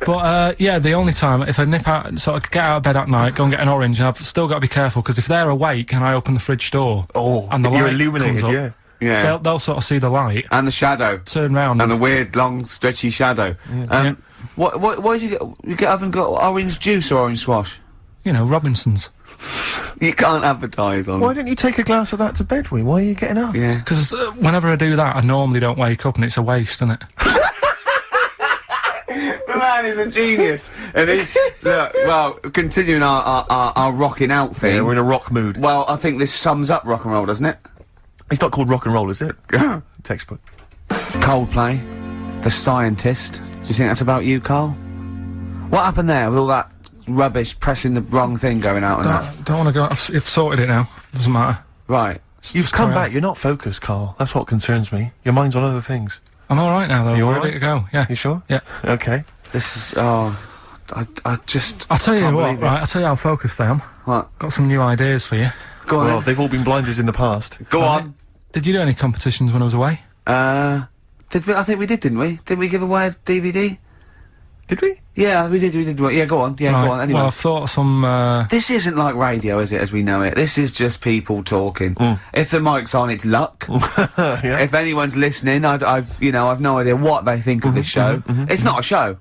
But, yeah, the only time, if I nip out, sort of get out of bed at night, go and get an orange, I've still got to be careful, because if they're awake and I open the fridge door... Oh, and the you're light illuminated, comes up, yeah. Yeah. They'll sort of see the light. And the shadow. Turn round. And the weird, long, stretchy shadow. Yeah. What did you get? You get up and got orange juice or orange swash? You know, Robinson's. You can't advertise on... Why didn't you take a glass of that to bed with? Why are you getting up? Yeah. Because whenever I do that, I normally don't wake up, and it's a waste, isn't it? The man is a genius. And he, look, well, continuing our rocking out thing. Yeah, we're in a rock mood. Well, I think this sums up rock and roll, doesn't it? It's not called rock and roll, is it? Textbook. Coldplay, The Scientist. Do you think that's about you, Carl? What happened there with all that rubbish pressing the wrong thing going out and that? Don't want to go... I've sorted it now. Doesn't matter. Right. You've Just come carry on. back, you're not focused, Carl. That's what concerns me. Your mind's on other things. I'm alright now, though. You all Ready right? to go. Yeah. You sure? Yeah. Okay. This is... Oh... I just... I'll tell you can't what, believe it. right? I'll tell you how focused I am. What? Got some new ideas for you. Go on Well, then. they've all been blinders in the past. Go on. Did you do any competitions when I was away? Did we? I think we did, didn't we? Did we give away a DVD? Did we? Yeah, we did, Yeah, go on. Yeah, Right, go on. Anyway. Well, I've thought of some, This isn't like radio, is it, as we know it? This is just people talking. If the mic's on, it's luck. Yeah. If anyone's listening, I've no idea what they think of this show. It's not a show.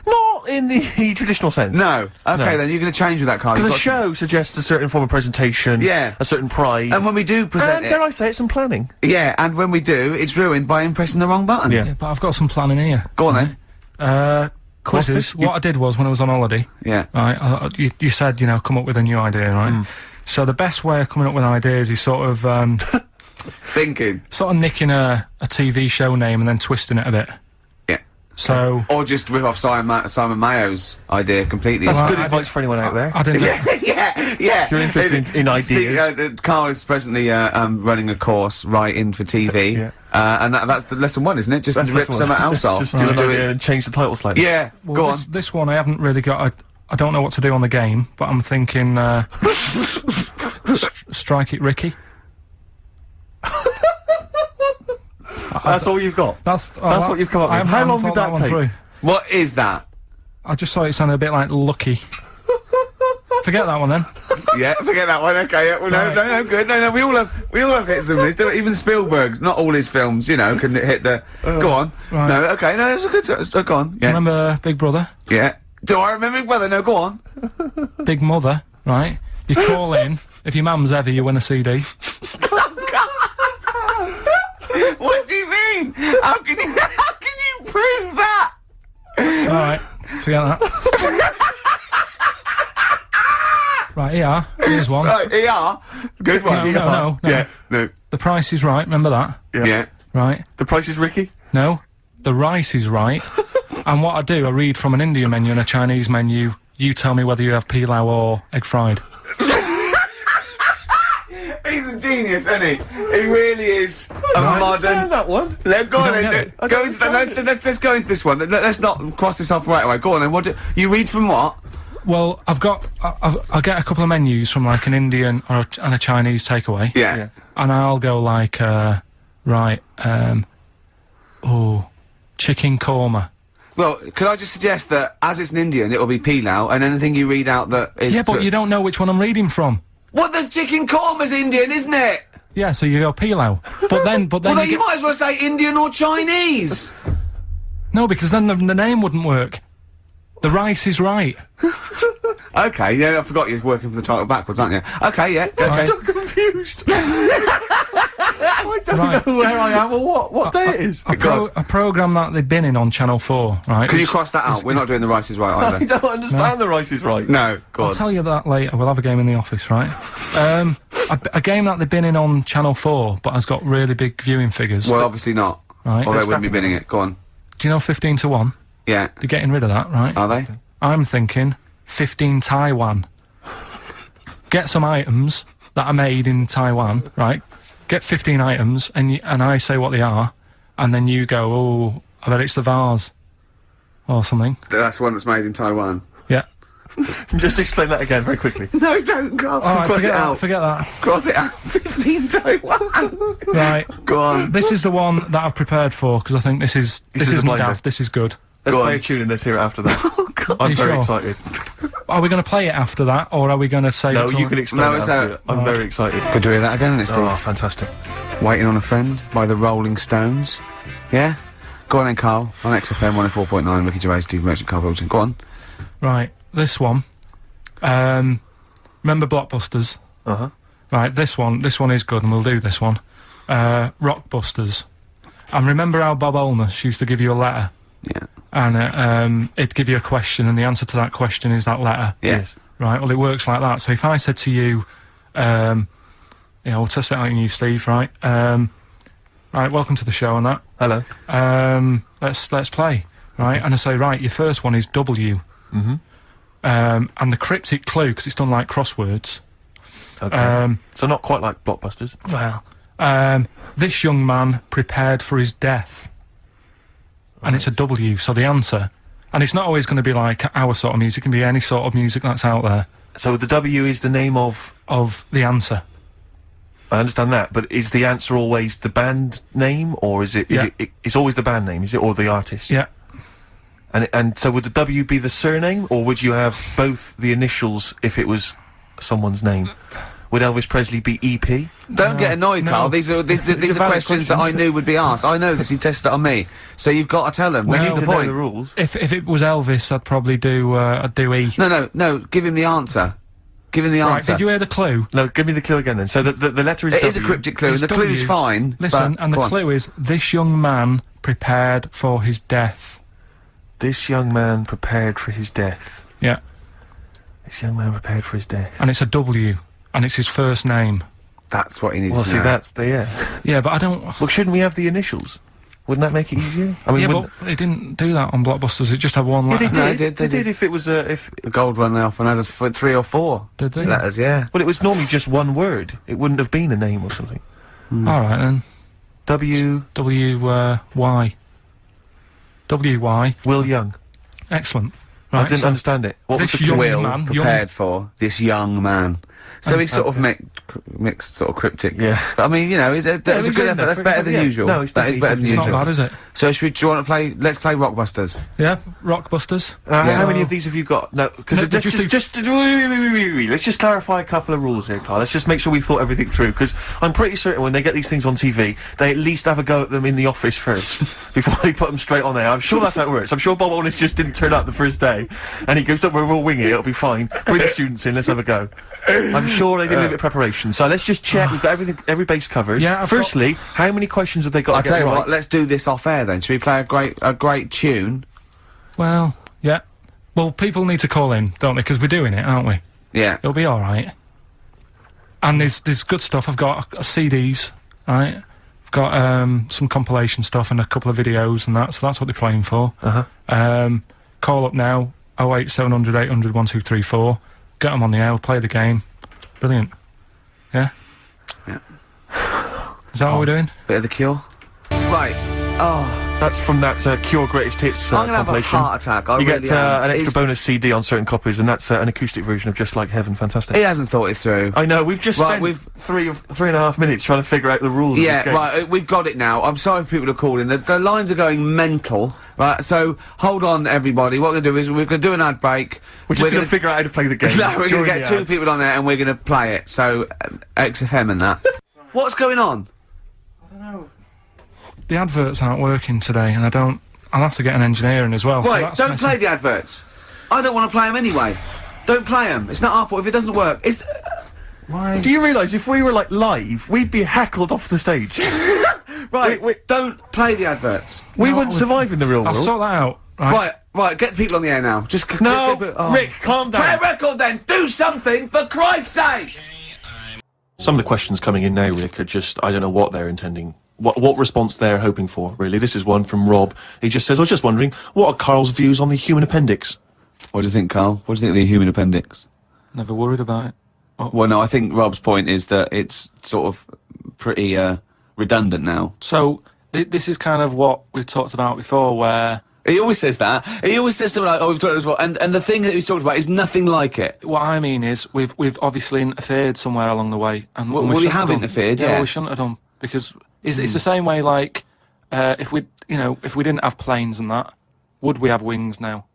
Not in the traditional sense. No. Okay, No. then you're going to change with that, Carl. Because a You've got show suggests a certain form of presentation. Yeah. A certain pride. to- And when we do present dare it... I say it, some planning. Yeah, and when we do, it's ruined by him pressing the wrong button. Yeah. yeah, but I've got some planning here. Go on, then. Quizzes. this? What I did was, when I was on holiday, Yeah. right, you said, you know, come up with a new idea, right? So the best way of coming up with ideas is sort of, Thinking. nicking a TV show name and then twisting it a bit. Yeah. So... Or just rip off Simon Mayo's idea completely. That's Well, good I advice for anyone out there. I didn't... yeah. If you're interested in ideas. Carl is presently running a course writing for TV, Yeah. And that's the lesson one, isn't it? Just That's rip this something one. else off. Just do an do idea it. and change the title slightly. Yeah, Well, go on. this one I haven't really got I don't know what to do on the game, but I'm thinking, Strike It Ricky. That's all you've got. That's what you've come up I with. haven't- How I haven't long did thought that one take? through. What is that? I just thought it sounded a bit like Lucky. Forget that one then. Yeah, forget that one. Okay, yeah, well, Right. no, good. No, we all have hits and misses. Even Spielberg's, not all his films, you know, can hit the. Go on. right. No, okay, no, it's a good. Go on. Do you Yeah, remember Big Brother? yeah. Do I remember Big Brother? No, go on. Big Mother, right? You call in, if your mum's heavy, you win a CD. What do you mean? How can you prove that? Alright, forget that. Right, here, here's one. Right, ER. Good one. No. Yeah, no. The Price is Right, remember that? Yeah. Right? The Price is Ricky? No. The rice is right. And what I do, I read from an Indian menu and a Chinese menu. You tell me whether you have pilau or egg fried. He's a genius, isn't he? He really is a I modern. understand that one. Let's go on don't then. get it. Go into let's go into this one. Let's not cross this off right away. Go on then. What do you read from what? Well, I'll get a couple of menus from like an Indian and a Chinese takeaway. Yeah. And I'll go like, chicken korma. Well, could I just suggest that as it's an Indian, it will be pilau, and anything you read out that is. Yeah, but you don't know which one I'm reading from. What, the chicken korma's Indian, isn't it? Yeah, so you go pilau. But then Well, then you might as well say Indian or Chinese. No, because then the name wouldn't work. The rice is right. Okay, yeah, I forgot you're working for the title backwards, aren't you? Okay, yeah. Okay. I'm so confused. I don't Right. know where I am or what day it is. A programme that they've been in on Channel 4, right? Can you which- cross that out? We're not doing the Rice is Right I either. don't understand the Rice is Right. No, go I'll on. tell you that later. We'll have a game in the office, right? A game that they've been in on Channel 4, but has got really big viewing figures. Well, obviously not. Right. Or they Let's wouldn't be bidding it. Go on. Do you know 15 to 1? Yeah. They're getting rid of that, right? Are they? I'm thinking 15 Taiwan. Get some items that are made in Taiwan, right? Get 15 items, and I say what they are, and then you go, oh, I bet it's the vase. Or something. That's one that's made in Taiwan. Yeah. Just explain that again very quickly. No, don't go. Alright, Cross it forget that, out. forget that. Cross it out. 15 Taiwan. Right. Go on. This is the one that I've prepared for, because I think this is is a blinder. daft, this is good. Let's Go play on. a tune and let's hear it after that. Oh, God. I'm You very sure? excited. Are we going to play it after that, or are we going to save No, it till... you can explain No, it it's after out. it. I'm very excited. Could do that again, isn't it, Steve? Oh, fantastic. Waiting on a Friend by the Rolling Stones. Yeah? Go on then, Carl. On XFM 104.9, Ricky Gervais, Steve Merchant, Carl Pilkington. Go on. Right, this one. Remember Blockbusters? Uh-huh. Right, this one is good, and we'll do this one. Rockbusters. And remember how Bob Holness used to give you a letter? Yeah. And it'd give you a question, and the answer to that question is that letter. Yeah. Yes. Right, well, it works like that. So if I said to you, we'll test it out on you, Steve, right? Right, welcome to the show and that. Hello. Let's play, right? And I say, right, your first one is W. Mm-hmm. And the cryptic clue, because it's done like crosswords. Okay. So not quite like Blockbusters. Well, this young man prepared for his death. And it's a W, so the answer... And it's not always going to be like our sort of music, it can be any sort of music that's out there. So the W is the name of... Of the answer. I understand that, but is the answer always the band name, or is it... Yeah. It's always the band name, is it, or the artist? Yeah. And so would the W be the surname, or would you have both the initials if it was someone's name? Would Elvis Presley be EP? Don't get annoyed, no. Carl. These are These these are are valid questions that I questions. knew would be asked. I know this. He tested it on me, so you've got to tell them. We That's need the to know point. the rules. If it was Elvis, I'd probably do E. No. Give him the answer. Give him the Right, answer. did you hear the clue? No, give me the clue again then. So the letter is It W. is a cryptic clue, and It's the clue's W. fine. Listen, but- and the go on. clue is, this young man prepared for his death. This young man prepared for his death. Yeah. This young man prepared for his death. And it's a W. And it's his first name. That's what he needs Well, to see, know. that's the... Yeah. Yeah, but I don't... Well, shouldn't we have the initials? Wouldn't that make it easier? I mean, Yeah, wouldn't- but they didn't do that on Blockbusters, it just had one Yeah, letter. they No, did. they They did. did if it was if... The gold run off and had 3 or 4 Did they? letters. Yeah. Well, it was normally just one word. It wouldn't have been a name or something. Alright then. W... Y. W-Y. Will Young. Excellent. I Right, didn't so understand it. What was this the young clue? Will man, prepared for this young man. So he's sort of Okay. mixed, sort of cryptic. Yeah. But I mean, you know, that was a he's good good effort. That's enough. better than Yeah. usual. No, it's That is definitely- better than It's not usual. bad, is it? So do you want to play? Let's play Rockbusters. Yeah, Rockbusters. How many of these have you got? No, because No, let's let's just clarify a couple of rules here, Carl. Let's just make sure we've thought everything through, because I'm pretty certain when they get these things on TV, they at least have a go at them in the office first, before they put them straight on there. I'm sure that's how it works. I'm sure Bob Holness just didn't turn up the first day, and he goes, "Don't worry, we'll wing it, it'll be fine. Bring the students in, let's have a go." I'm sure they did a little bit of preparation. So let's just check, we've got everything, every base covered. Yeah, I've Firstly, how many questions have they got I'll to tell get you right? what. Let's do this off air then. Should we play a great tune? Well, yeah. Well, people need to call in, don't they? Because we're doing it, aren't we? Yeah. It'll be alright. And there's good stuff. I've got CDs, right? I've got some compilation stuff and a couple of videos and that, so that's what they're playing for. Call up now, 08700 800 1234. Get them on the air, we'll play the game. Brilliant. Yeah? Yeah. Is that what we're doing? Bit of the Cure. Right. Oh, That's from that Cure Greatest Hits I'm gonna have a compilation. heart attack. I You really get am. an extra He's- bonus CD on certain copies, and that's an acoustic version of Just Like Heaven. Fantastic. He hasn't thought it through. I know, we've just Right, spent we've- 3.5 minutes trying to figure out the rules Yeah, of this game. right, we've got it now. I'm sorry for people who are calling. The lines are going mental. Right, so hold on, everybody. What we're going to do is we're going to do an ad break. We're just going to figure out how to play the game. No, we're going during to get the two ads. people on there and we're going to play it. So, XFM and that. What's going on? The adverts aren't working today, and I'll have to get an engineer in as well. so Right, that's don't messing- play the adverts. I don't want to play them anyway. Don't play them. It's not our fault if it doesn't work. It's... Why? Do you realise if we were like live, we'd be heckled off the stage? Right, Wait. don't play the adverts. We wouldn't survive in the real I'll world. sort that out. Right. Right, get the people on the air now. Just No, oh. Rick, calm Play a down. record then. Do something for Christ's sake. Some of the questions coming in now, Rick, are just, I don't know what they're intending. What response they're hoping for, really. This is one from Rob. He just says, I was just wondering, what are Carl's views on the human appendix? What do you think, Carl? What do you think of the human appendix? Never worried about it. Well, no, I think Rob's point is that it's sort of pretty redundant now. So, this is kind of what we've talked about before, where... He always says that. He always says something like, "Oh, we've talked about this before," and the thing that he's talked about is nothing like it. What I mean is, we've obviously interfered somewhere along the way, and Well, and we shouldn't have done. interfered, yeah. well, we shouldn't have done, because it's the same way, like, if we didn't have planes and that, would we have wings now?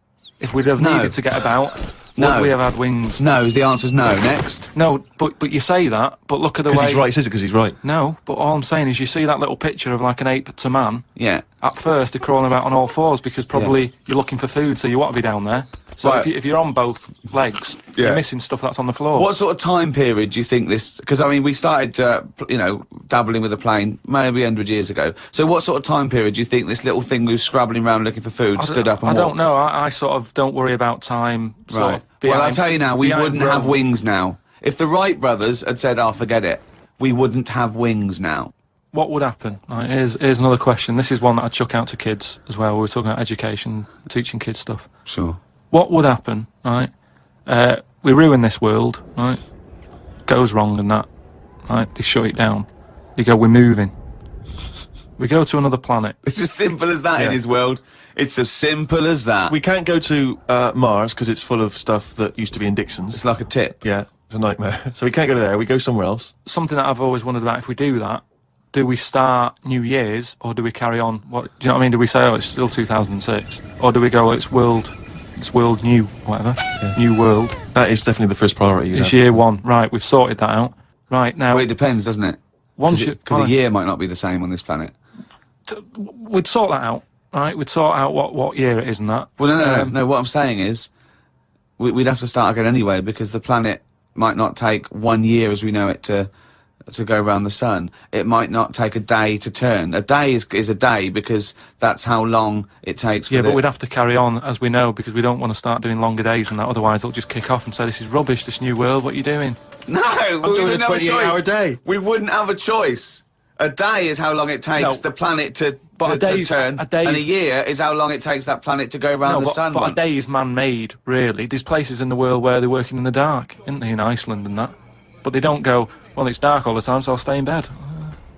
If we'd have No. needed to get about, No. would we have had wings? No, the answer's no. Next. No, but you say that, but look at the Because way... he's right, he says it because he's right. No, but all I'm saying is you see that little picture of like an ape to man. Yeah. At first, they're crawling about on all fours because probably you're looking for food, so you want to be down there. So Right. if you're on both legs, Yeah. you're missing stuff that's on the floor. What sort of time period do you think this... Because, I mean, we started, dabbling with a plane maybe 100 years ago. So what sort of time period do you think this little thing who's scrabbling around looking for food stood up and I don't walked? know. I sort of don't worry about time. Sort Right. of Well, I'll behind- tell you now, we behind wouldn't have Rome. wings now. If the Wright brothers had said, oh, forget it, we wouldn't have wings now. What would happen? Right, here's another question. This is one that I chuck out to kids as well. We were talking about education, teaching kids stuff. Sure. What would happen, right? We ruin this world, right? Goes wrong and that, right? They shut it down. They go, we're moving. We go to another planet. It's as simple as that in Yeah. his world. It's as simple as that. We can't go to Mars because it's full of stuff that used to be in Dixon's. It's like a tip. Yeah, it's a nightmare. So we can't go there. We go somewhere else. Something that I've always wondered about, if we do that, do we start New Year's or do we carry on? What do you know what I mean? Do we say, oh, it's still 2006? Or do we go, it's world new, whatever, new world. That is definitely the first priority. It's year one. Right, we've sorted that out. Right, now, Well, it depends, doesn't it? once you... Because a year might not be the same on this planet. We'd sort that out, right? We'd sort out what year it is and that. Well, no. What I'm saying is, we'd have to start again anyway, because the planet might not take 1 year as we know it to go around the sun. It might not take a day to turn. A day is a day because that's how long it takes. For Yeah, but we'd have to carry on as we know, because we don't want to start doing longer days and that. Otherwise, they'll just kick off and say, "This is rubbish. This new world. What are you doing?" No, I'm doing a 28-hour day. We wouldn't have a choice. A day is how long it takes No. the planet to But to turn, and a year is how long it takes that planet to go around the sun. But a once. day is man-made, really. There's places in the world where they're working in the dark, isn't there, in Iceland and that? But they don't go, well, it's dark all the time, so I'll stay in bed.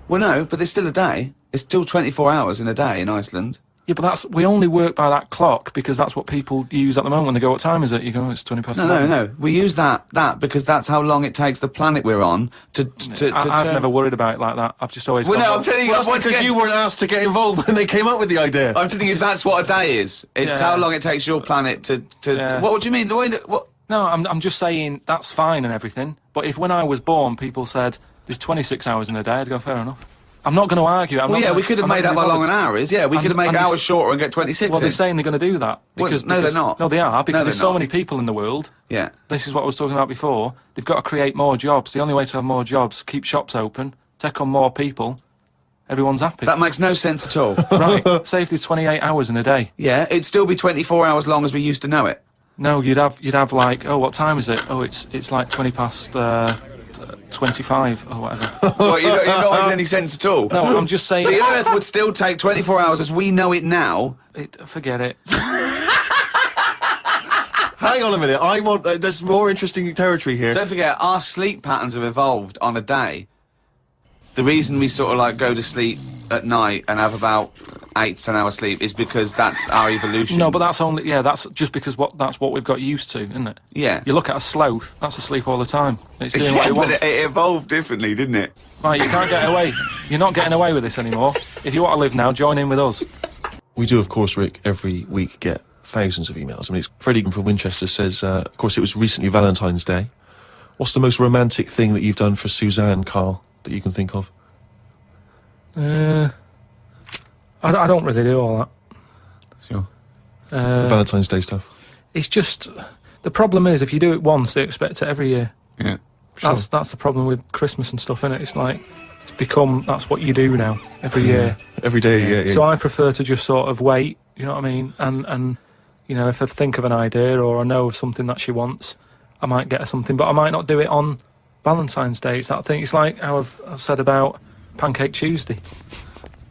Well, no, but there's still a day. It's still 24 hours in a day in Iceland. Yeah, but we only work by that clock because that's what people use at the moment when they go, what time is it? You go, it's 20 past 11. No. We use that because that's how long it takes the planet we're on to I've turn. never worried about it like that. I've just always Well, gone, no, I'm telling you, Well, that's once because again, you weren't asked to get involved when they came up with the idea. I'm telling you, that's what a day is. It's Yeah. how long it takes your planet to. Yeah. What do you mean? The way that what? No, I'm just saying that's fine and everything. But if when I was born, people said there's 26 hours in a day, I'd go, fair enough. I'm not going to argue. Well, yeah, we could have made up how long an hour is. Yeah, we could have made hours shorter and get 26 Well, they're in. saying they're going to do that. Well, Because, no, they're not. No, they are, because No, there's they're so not. many people in the world. Yeah. This is what I was talking about before. They've got to create more jobs. The only way to have more jobs, keep shops open, take on more people. Everyone's happy. That makes no sense at all. Right, say if there's 28 hours in a day. Yeah, it'd still be 24 hours long as we used to know it. No, you'd have like, oh, what time is it? Oh, it's like 20 past 25 or whatever. Well, you're not making any sense at all. No, I'm just saying. The Earth would still take 24 hours as we know it now. Forget it. Hang on a minute. I want. There's more interesting territory here. Don't forget, our sleep patterns have evolved on a day. The reason we sort of like go to sleep at night and have about 8 to 10 hours sleep is because that's our evolution. No, but that's only, that's just because that's what we've got used to, isn't it? Yeah. You look at a sloth, that's asleep all the time. It's doing what Yeah, it but wants. it evolved differently, didn't it? Right, you can't get away. You're not getting away with this anymore. If you want to live now, join in with us. We do, of course, Rick, every week get thousands of emails. I mean, it's Freddie from Winchester says, of course, it was recently Valentine's Day. What's the most romantic thing that you've done for Suzanne, Carl, that you can think of? I don't really do all that. Sure. The Valentine's Day stuff. It's just, the problem is, if you do it once, they expect it every year. Yeah. That's the problem with Christmas and stuff, innit? It's like, it's become, that's what you do now, every year. Every day, yeah. So I prefer to just sort of wait, you know what I mean? And you know, if I think of an idea or I know of something that she wants, I might get her something, but I might not do it on Valentine's Day. It's that thing, it's like how I've said about Pancake Tuesday.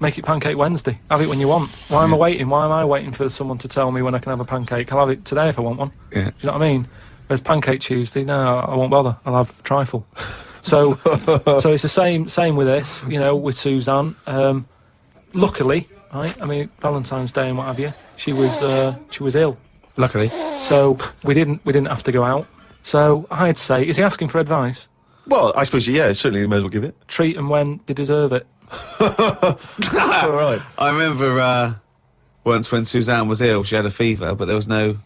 Make it Pancake Wednesday. Have it when you want. Why am I waiting? Why am I waiting for someone to tell me when I can have a pancake? I'll have it today if I want one. Yeah. Do you know what I mean? Whereas Pancake Tuesday, no, I won't bother. I'll have trifle. So it's the same with this, you know, with Suzanne. Luckily, right? I mean, Valentine's Day and what have you, she was ill. Luckily. So we didn't have to go out. So I'd say, is he asking for advice? Well, I suppose, yeah, certainly you may as well give it. Treat them when they deserve it. All right. I remember Once when Suzanne was ill, she had a fever, but there was no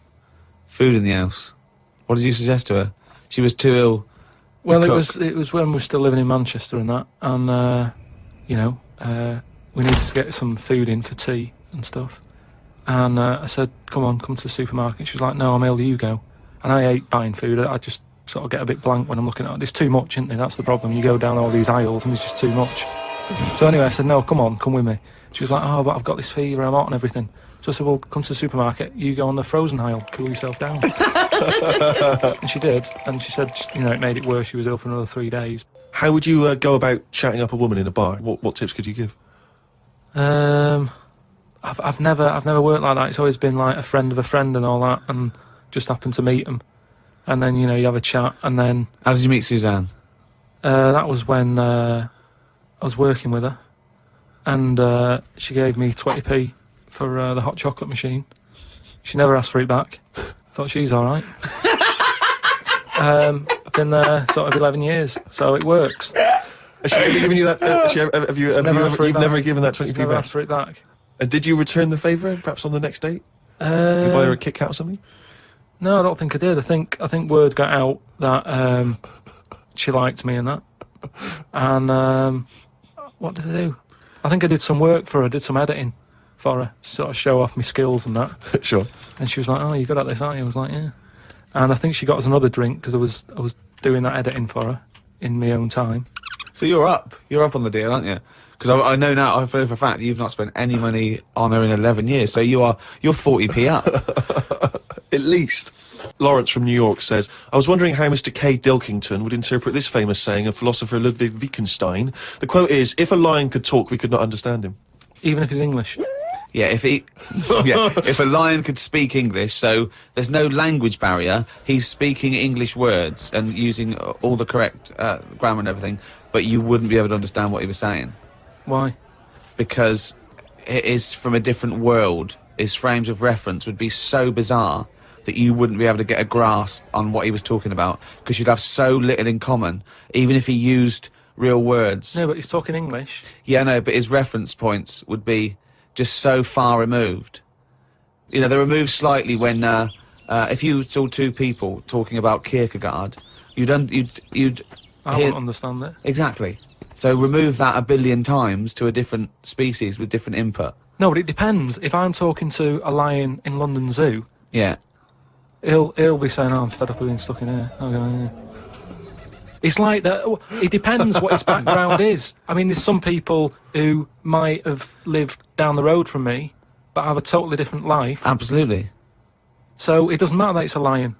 food in the house. What did you suggest to her? She was too ill. Well, it was when we were still living in Manchester and that, and we needed to get some food in for tea and stuff. And I said, come to the supermarket. She was like, no, I'm ill, you go. And I hate buying food. I just sort of get a bit blank when I'm looking at it. There's too much, isn't there? That's the problem. You go down all these aisles and there's just too much. So anyway, I said, no, come with me. She was like, oh, but I've got this fever, I'm hot and everything. So I said, well, come to the supermarket, you go on the frozen aisle, cool yourself down. And she did, and she said, it made it worse, she was ill for another 3 days. How would you go about chatting up a woman in a bar? What tips could you give? I've never worked like that. It's always been like a friend of a friend and all that, and just happened to meet them. And then, you have a chat, and then... How did you meet Suzanne? That was when I was working with her, and she gave me 20p for the hot chocolate machine. She never asked for it back. Thought she's all right. Been there sort of 11 years, so it works. Has she ever given you that? You've never given that 20p never back? asked for it back. Did you return the favour, perhaps on the next date? You buy her a Kit Kat or something? No, I don't think I did. I think word got out that she liked me and that. And what did I do? I think I did some work for her, did some editing for her, sort of show off my skills and that. Sure. And she was like, oh, you're good at this, aren't you? I was like, yeah. And I think she got us another drink because I was doing that editing for her in my own time. So you're up on the deal, aren't you? Because I know now, I know for a fact that you've not spent any money on her in 11 years, so you're 40p up. At least. Lawrence from New York says, I was wondering how Mr. K. Pilkington would interpret this famous saying of philosopher Ludwig Wittgenstein. The quote is, if a lion could talk, we could not understand him. Even if he's English. Yeah, if a lion could speak English, so there's no language barrier, he's speaking English words and using all the correct grammar and everything, but you wouldn't be able to understand what he was saying. Why? Because it is from a different world. His frames of reference would be so bizarre that you wouldn't be able to get a grasp on what he was talking about, because you'd have so little in common, even if he used real words. No, but he's talking English. Yeah, no, but his reference points would be just so far removed. They're removed slightly when, if you saw two people talking about Kierkegaard, you'd I wouldn't understand that. Exactly. So remove that 1 billion times to a different species with different input. No, but it depends. If I'm talking to a lion in London Zoo, yeah, he'll be saying, oh, I'm fed up of being stuck in here. I'll go, yeah. It's like that. It depends what his background is. I mean, there's some people who might have lived down the road from me, but have a totally different life. Absolutely. So it doesn't matter that it's a lion,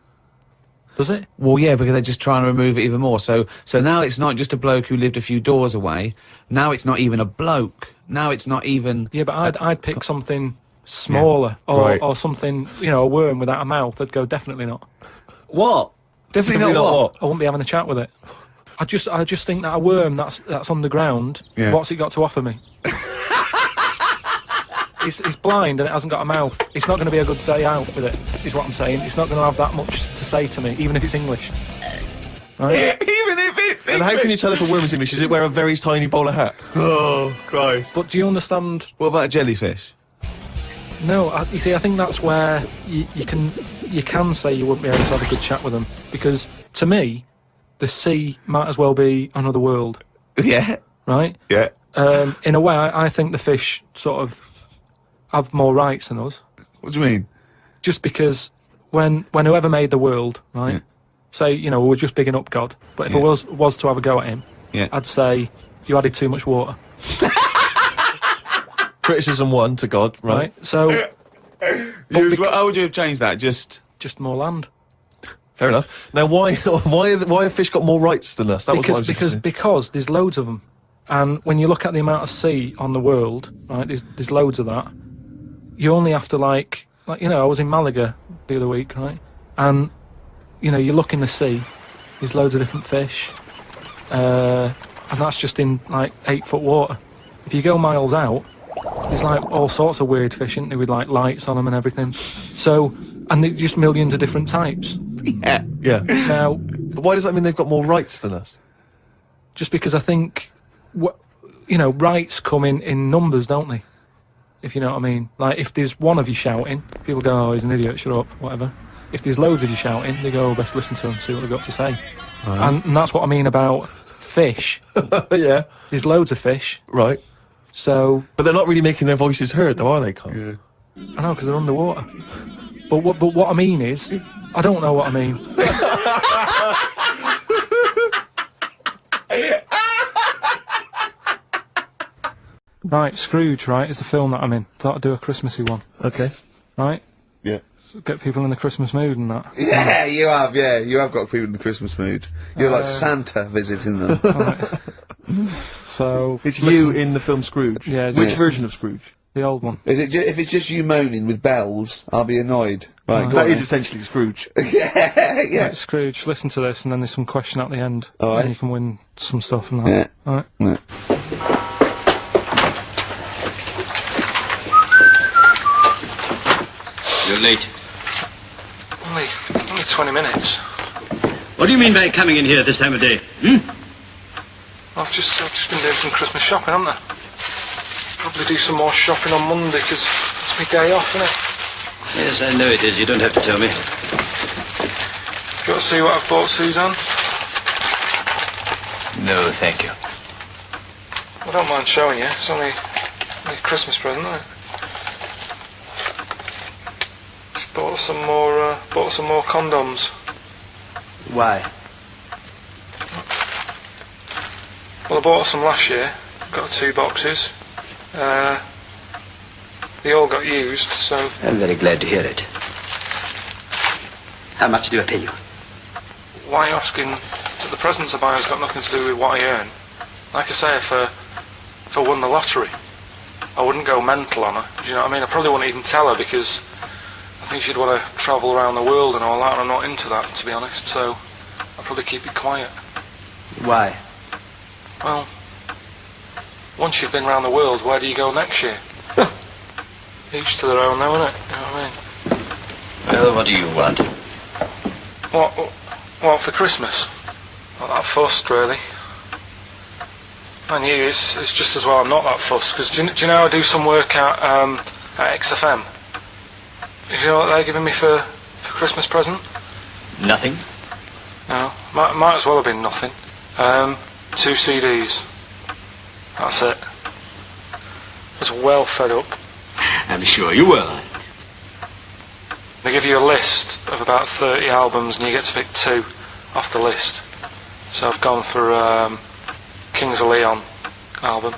does it? Well, yeah, because they're just trying to remove it even more. So now it's not just a bloke who lived a few doors away. Now it's not even a bloke. Now it's not even... Yeah, but I'd pick something smaller, or something, a worm without a mouth. I'd go, definitely not. What? Definitely not what? I wouldn't be having a chat with it. I just think that a worm that's underground, what's it got to offer me? It's blind and it hasn't got a mouth. It's not going to be a good day out with it, is what I'm saying. It's not going to have that much to say to me, even if it's English. Right? Even if it's English? And how can you tell if a worm is English? Does it wear a very tiny bowler hat? Oh, Christ. But do you understand... What about a jellyfish? No, you see, I think that's where you can say you wouldn't be able to have a good chat with them, because to me, the sea might as well be another world. Yeah. Right? Yeah. In a way, I think the fish sort of have more rights than us. What do you mean? Just because when whoever made the world, right, say, we're just bigging up God, but if I was to have a go at him, I'd say, you added too much water. Criticism 1 to God, right? So... How would you have changed that? Just more land. Fair enough. Now, why have fish got more rights than us? Because there's loads of them, and when you look at the amount of sea on the world, right, there's loads of that. You only have to I was in Malaga the other week, right, and you look in the sea, there's loads of different fish, and that's just in 8-foot water. If you go miles out, there's all sorts of weird fish, isn't there, with lights on them and everything. So, and there's just millions of different types. Yeah. Now, but why does that mean they've got more rights than us? Just because I think, rights come in numbers, don't they? if you know what I mean. Like, if there's one of you shouting, people go, oh, he's an idiot, shut up, whatever. If there's loads of you shouting, they go, oh, best listen to them, see what they've got to say. Right. And that's what I mean about fish. Yeah. There's loads of fish, Right. so... But they're not really making their voices heard, though, are they, Carl? Yeah. I know, because they're underwater. But what I mean is, I don't know what I mean. Right, Scrooge, right, is the film that I'm in. Thought I'd do a Christmassy one, Okay. right? Yeah. Get people in the Christmas mood and that. Yeah, you have. Yeah, you have got people in the Christmas mood. You're like Santa visiting them. Right. So... It's you in the film Scrooge. Yeah, Which yes. version of Scrooge? The old one. Is it? If it's just you moaning with bells, I'll be annoyed. Right, go That on is then. essentially Scrooge. yeah, yeah. Right, Scrooge, listen to this, and then there's some question at the end. Alright. And you can win some stuff and that. Yeah. Alright. Yeah. You're late. Only 20 minutes. What do you mean by coming in here this time of day? Hmm? I've just been doing some Christmas shopping, haven't I? Probably do some more shopping on Monday, because it's my day off, isn't it? Yes, I know it is. You don't have to tell me. Got to see what I've bought Suzanne? No, thank you. I don't mind showing you. It's only a Christmas present, isn't it? Just bought some more condoms. Why? Well, I bought some last year. Got 2 boxes. They all got used, so... I'm very glad to hear it. How much do I pay you? Why are you asking? The presents I buy has got nothing to do with what I earn. Like I say, if I won the lottery, I wouldn't go mental on her. Do you know what I mean? I probably wouldn't even tell her, because I think she'd want to travel around the world and all that, and I'm not into that, to be honest, so I'd probably keep it quiet. Why? Well, once you've been around the world, where do you go next year? Each to their own, though, innit? You know what I mean? Well, what do you want? What for Christmas? Not that fussed, really. And you, it's just as well I'm not that fussed, because do you know I do some work at XFM? Do you know what they're giving me for Christmas present? Nothing. No, might as well have been nothing. 2 CDs. That's it. I was well fed up. I'm sure you will. They give you a list of about 30 albums and you get to pick 2 off the list. So I've gone for Kings of Leon album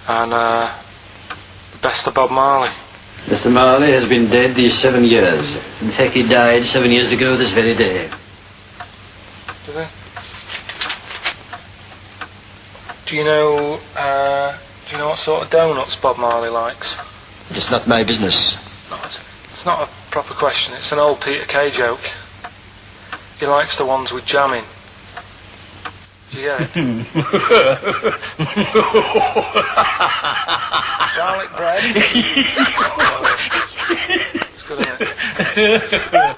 and the best of Bob Marley. Mr. Marley has been dead these 7 years. In fact, he died 7 years ago this very day. Did they? Do you know what sort of donuts Bob Marley likes? It's not my business. No, it's not a proper question. It's an old Peter Kay joke. He likes the ones with jam in. Did you get it? Garlic bread. It's good, isn't it?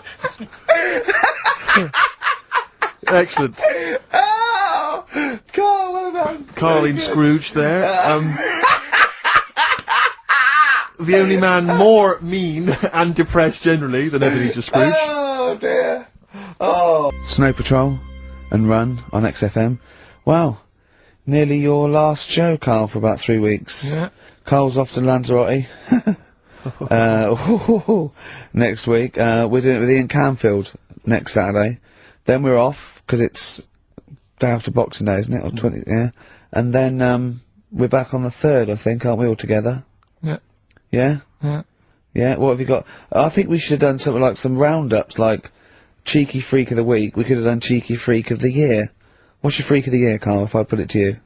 Excellent. Oh, Carl, well done. Carl in Scrooge there. The only man more mean and depressed generally than Ebenezer Scrooge. Oh dear. Oh. Snow Patrol and Run on XFM. Wow. Nearly your last show, Carl, for about 3 weeks. Yeah. Carl's off to Lanzarote. Next week. We're doing it with Ian Canfield next Saturday. Then we're off, because it's day after Boxing Day, isn't it? Or 20, yeah. And then, we're back on the 3rd, I think, aren't we, all together? Yeah. Yeah? Yeah. Yeah, what have you got? I think we should have done something like some roundups, like Cheeky Freak of the Week. We could have done Cheeky Freak of the Year. What's your Freak of the Year, Carl, if I put it to you?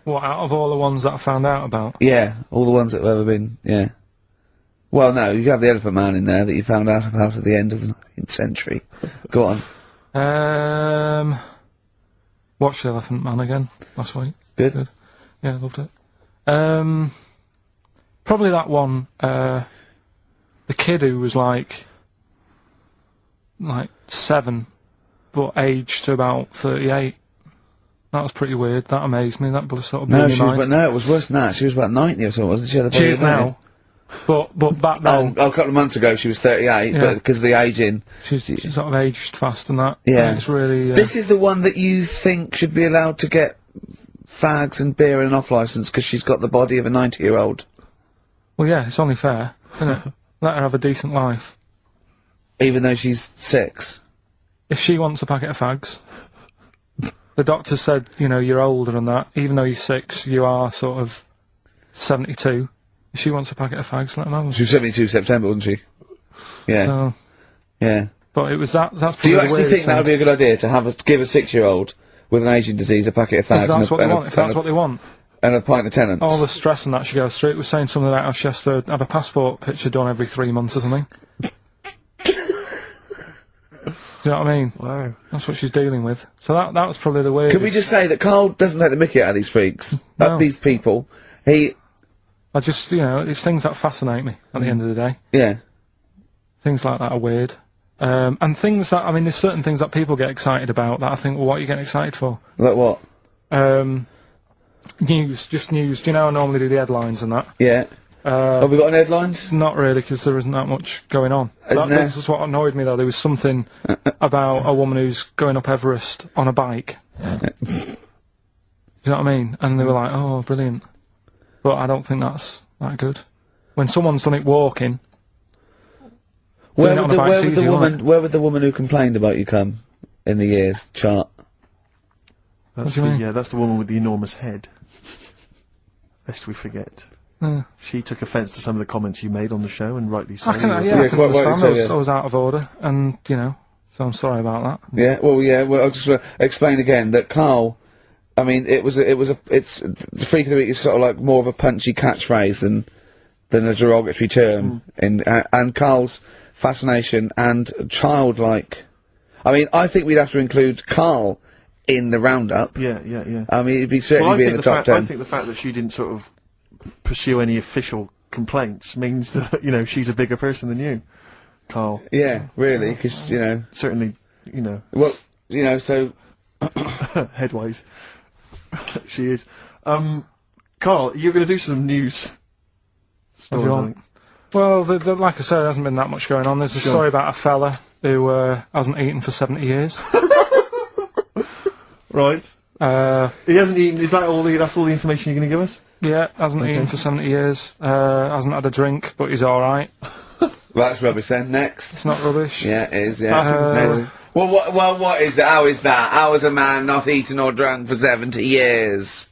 What, out of all the ones that I found out about? Yeah, all the ones that have ever been, yeah. Well, no, you have the Elephant Man in there that you found out about at the end of the 19th century. Go on. Watched The Elephant Man again last week. Good. Yeah, loved it. Probably that one, the kid who was like 7, but aged to about 38. That was pretty weird. That amazed me. That sort of blew No, my mind. no, it was worse than that. She was about 90 or something, wasn't she? She is now. But back then, a couple of months ago she was 38, but because of the aging. she's sort of aged fast and that. Yeah. And it's really... This is the one that you think should be allowed to get fags and beer and an off licence because she's got the body of a 90-year-old. Well, yeah, it's only fair, isn't it? Let her have a decent life. Even though she's 6. If she wants a packet of fags, the doctor said, you know, you're older than that. Even though you're 6, you are sort of 72. If she wants a packet of fags, let them have them. She was 72 September, wasn't she? Yeah. So, yeah. but it was that's Do probably you the actually weirdest think that would be a good idea to give a 6-year-old with an aging disease a packet of fags? If that's what they want. If that's what they want. And a pint of Tennants. All the stress and that she goes through. It was saying something about how she has to have a passport picture done every 3 months or something. Do you know what I mean? Wow. That's what she's dealing with. So that was probably the weirdest. Can we just say that Carl doesn't take the mickey out of these freaks? No. These people. I just, you know, it's things that fascinate me at the end of the day. Yeah. Things like that are weird. And things that, I mean, there's certain things that people get excited about that I think, well, what are you getting excited for? Like what? News, just news. Do you know I normally do the headlines and that? Yeah. Have we got any headlines? Not really, because there isn't that much going on. Isn't there? This is what annoyed me, though. There was something about a woman who's going up Everest on a bike. Do you know what I mean? And they were like, oh, brilliant. But I don't think that's that good. When someone's done it walking... Where doing would, it on a bike's easy, isn't it? where would the woman who complained about you come in the years chart? That's do you mean? yeah, that's the woman with the enormous head. Lest we forget. She took offence to some of the comments you made on the show, and rightly so. I can quite understand. rightly so, I was out of order, and, you know, so I'm sorry about that. Yeah, well, I'll just explain again that Carl, I mean, it's the freak of the week is sort of like more of a punchy catchphrase than a derogatory term, and Carl's fascination and childlike. I mean, I think we'd have to include Carl in the roundup. Yeah. I mean, he'd certainly be in the top 10. I think the fact that she didn't sort of pursue any official complaints means that, you know, she's a bigger person than you, Carl. Yeah, really, because, you know... Certainly, you know... Well, you know, so... headwise. She is. Carl, you're going to do some news stories, I think. Well, like I said, there hasn't been that much going on. There's a story about a fella who hasn't eaten for 70 years. Right. He hasn't eaten. Is that all? That's all the information you're going to give us? Yeah, hasn't eaten for 70 years. Hasn't had a drink, but he's all right. That's rubbish then. Next. It's not rubbish. Yeah, it is, yeah. Next. Well, what is it? How is that? How is a man not eaten or drunk for 70 years?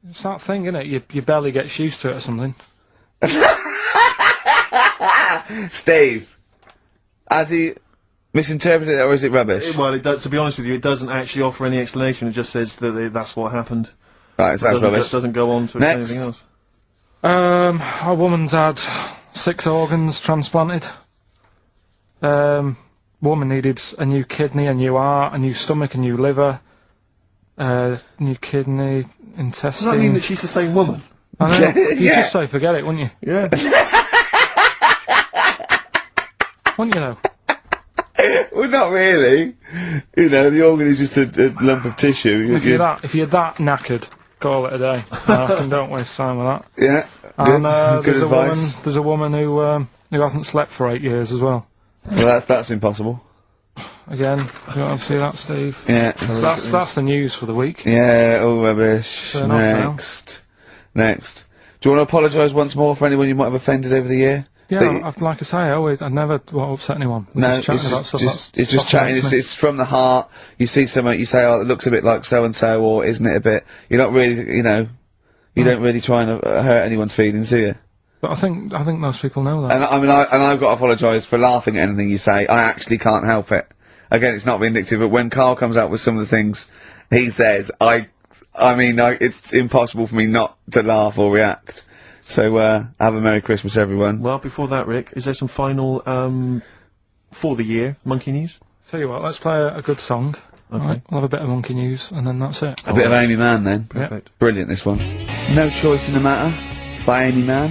It's that thing, isn't it? Your belly gets used to it or something. Steve, has he misinterpreted it or is it rubbish? Well, it does, to be honest with you, it doesn't actually offer any explanation. It just says that that's what happened. Right, so that's rubbish. It doesn't go on to Next. anything else. A woman's had 6 organs transplanted. Woman needed a new kidney, a new heart, a new stomach, a new liver, new kidney, intestine. Does that mean that she's the same woman? I know. You'd Yeah. just say forget it, wouldn't you? Yeah. Wouldn't you, though? Well, not really. You know, the organ is just a lump of tissue. If you're that knackered, call it a day. I reckon don't waste time with that. Yeah, And good there's advice. there's a woman who hasn't slept for 8 years as well. Well, that's impossible. Again, you want to see that, Steve? Yeah. That's the news for the week. Yeah, all rubbish. Turn off now. Next. Do you want to apologise once more for anyone you might have offended over the year? Yeah, like I say, I never upset anyone. We're No, just chatting about stuff it's just chatting. It's from the heart. You see something, you say, "Oh, it looks a bit like so and so," or "Isn't it a bit?" You're not really, you know, you don't really try and hurt anyone's feelings, do you? But I think most people know that. And I mean, I've got to apologise for laughing at anything you say. I actually can't help it. Again, it's not vindictive, but when Carl comes out with some of the things he says, it's impossible for me not to laugh or react. So, have a Merry Christmas, everyone. Well, before that, Rick, is there some final, for the year, monkey news? Tell you what, let's play a good song. Okay. Right, we'll have a bit of monkey news, and then that's it. A bit of Amy Mann, then. Perfect. Brilliant, this one. No Choice in the Matter, by Amy Mann,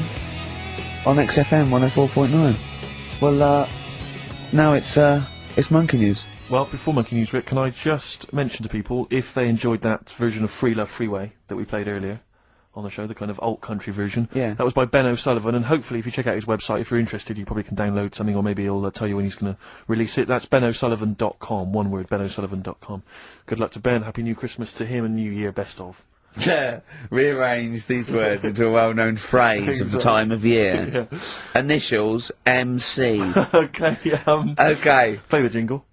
on XFM 104.9. Well, now it's monkey news. Well, before monkey news, Rick, can I just mention to people, if they enjoyed that version of Free Love Freeway that we played earlier on the show, the kind of alt country version. Yeah. That was by Ben O'Sullivan, and hopefully if you check out his website, if you're interested, you probably can download something, or maybe he'll tell you when he's going to release it. That's benosullivan.com, one word, benosullivan.com. Good luck to Ben, Happy New Christmas to him, and New Year, best of. Yeah, rearrange these words into a well-known phrase of the time of year. Yeah. Initials, MC. Okay, Okay. play the jingle.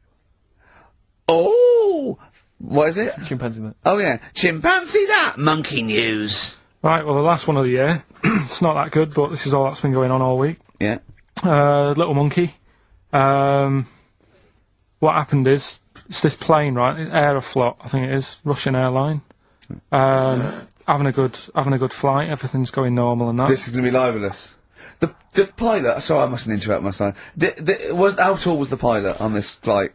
Oh! What is it? Chimpanzee that. Oh yeah. Chimpanzee that! Monkey news! Right, well, the last one of the year. It's not that good, but this is all that's been going on all week. Yeah. Little monkey. What happened is, it's this plane, right? Aeroflot, I think it is, Russian airline. Having a good flight, everything's going normal and that. This is gonna be libelous. The pilot, sorry I mustn't interrupt myself. How tall was the pilot on this flight?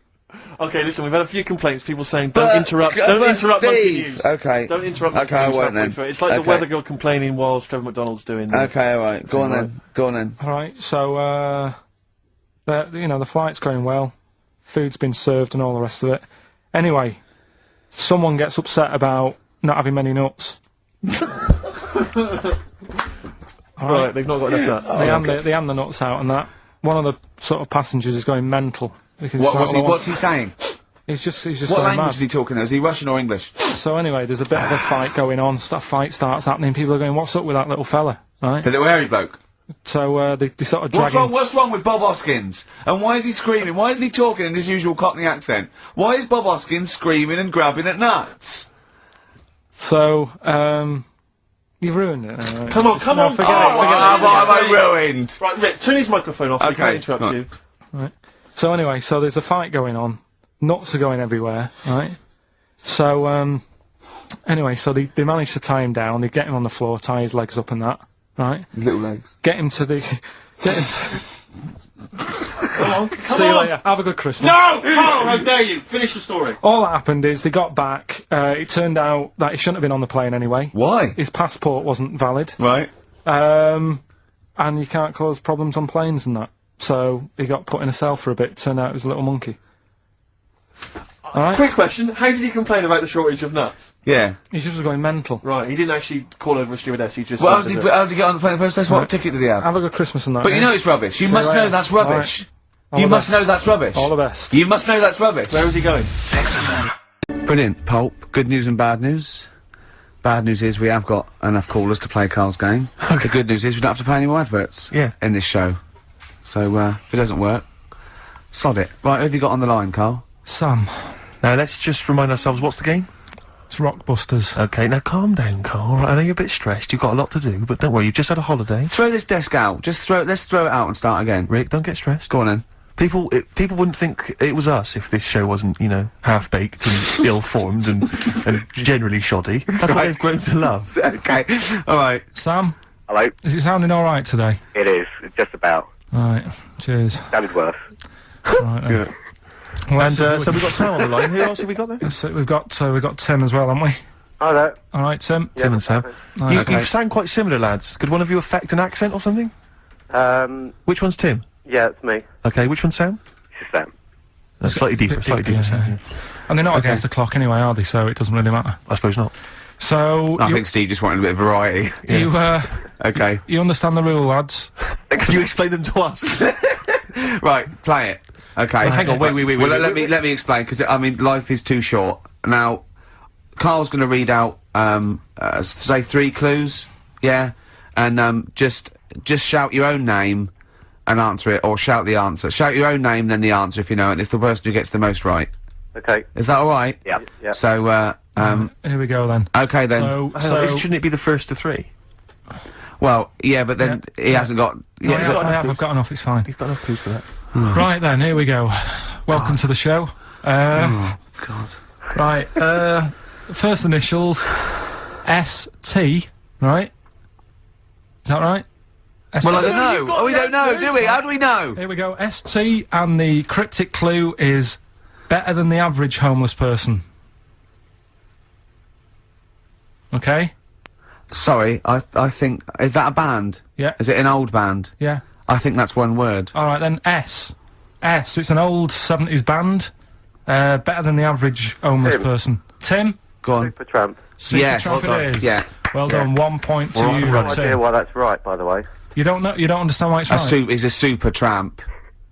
Okay, listen, we've had a few complaints, people saying, don't interrupt monkey Steve! news. Okay. Don't interrupt monkey Okay, I news won't halfway then. through it. It's like the Okay. weather girl complaining while Trevor McDonald's doing Okay, alright. Go on then. Go on then. Alright, so, the flight's going well. Food's been served and all the rest of it. Anyway, someone gets upset about not having many nuts. Right, they've not got enough nuts. They hand the nuts out and that. One of the sort of passengers is going mental. Because What's he saying? He's just What going language mad. is he talking? Is he Russian or English? So anyway, there's a bit of a fight going on. Fight starts happening. People are going, "What's up with that little fella?" Right? The little hairy bloke. So they sort of drag him. What's wrong with Bob Hoskins? And why is he screaming? Why isn't he talking in his usual Cockney accent? Why is Bob Hoskins screaming and grabbing at nuts? So you've ruined it. Come on, Forget What have I ruined? Right, Rick, turn his microphone off, we Okay, can't interrupt right. you. Right. So anyway, so there's a fight going on. Nuts are going everywhere, right? So anyway, so they manage to tie him down. They get him on the floor, tie his legs up and that, right? His little legs. Get him to the. Come on, come See you on! later. Have a good Christmas. No! Carl, how dare you! Finish the story. All that happened is they got back. It turned out that he shouldn't have been on the plane anyway. Why? His passport wasn't valid. Right. And you can't cause problems on planes and that. So he got put in a cell for a bit. Turned out it was a little monkey. Alright? Quick question, how did he complain about the shortage of nuts? Yeah. He just was going mental. Right, he didn't actually call over a stewardess, he just... Well, went to how did he get on the plane in the first place? What Right. ticket did he have? Have a good Christmas and that. But you eh? know it's rubbish. You See must you know later. that's rubbish. All You the must best. know that's rubbish. All the best. You must know that's rubbish. Where was he going? Brilliant, Pulp. Good news and bad news. Bad news is we have got enough callers to play Carl's game. The good news is we don't have to pay any more adverts Yeah. in this show. So, if it doesn't work, sod it. Right, who have you got on the line, Carl? Sam, Now, let's just remind ourselves, what's the game? it's Rockbusters. Okay, now calm down, Carl. Right, I know you're a bit stressed, you've got a lot to do, but don't worry, you've just had a holiday. Throw this desk out. Let's throw it out and start again. Rick, don't get stressed. Go on then. People wouldn't think it was us if this show wasn't, you know, half-baked and ill-formed and generally shoddy. That's what they've grown to love. Okay, alright. Sam, Hello, is it sounding all right today? it is, just about. Right. Cheers. Sounded worse. Right then. Yeah. Well, And that's- so we've got Sam on the line. Who else have we got there? so we've got Tim as well, haven't we? Hi there. All right, Tim. Tim and Sam. Right. You sound quite similar, lads. Could one of you affect an accent or something? Which one's Tim? Yeah, it's me. Okay, which one's Sam? This is Sam. That's slightly deeper, Bit slightly deeper, deeper. yeah, Sam, yeah. And they're not against the clock anyway, are they? So it doesn't really matter. I suppose not. So I think Steve just wanted a bit of variety. you Okay. you understand the rule, lads? Could you explain them to us? Right, play it. Okay. Hang on, wait. Well, let me explain, because, I mean, life is too short. Now, Carl's gonna read out, say 3 clues, yeah? And, just shout your own name and answer it, or shout the answer. Shout your own name, then the answer if you know it. It's the person who gets the most right. Okay. Is that alright? Yeah. Yeah. So, Here we go then. okay then. So Shouldn't it be the first to 3? Well, yeah, but then he hasn't got... yeah, Yeah, I've got enough. It's fine. He's got enough clues for that. Right then, here we go. Welcome to the show. oh, God. Right. First initials ST. Right. Is that right? ST. Well, I don't know. Oh, we don't know, do we? How do we know? Here we go. ST, and the cryptic clue is better than the average homeless person. Okay? Sorry, I think... Is that a band? Yeah. Is it an old band? Yeah. I think that's one word. Alright then, S. It's an old 70s band. Better than the average homeless Tim. person. Tim? Go on. Supertramp. Yes. Supertramp it is. Yeah. Well done. 1 point to We're off you, and running. No idea Tim. why that's right, by the way. You don't know. You don't understand why it's right. He's a super tramp.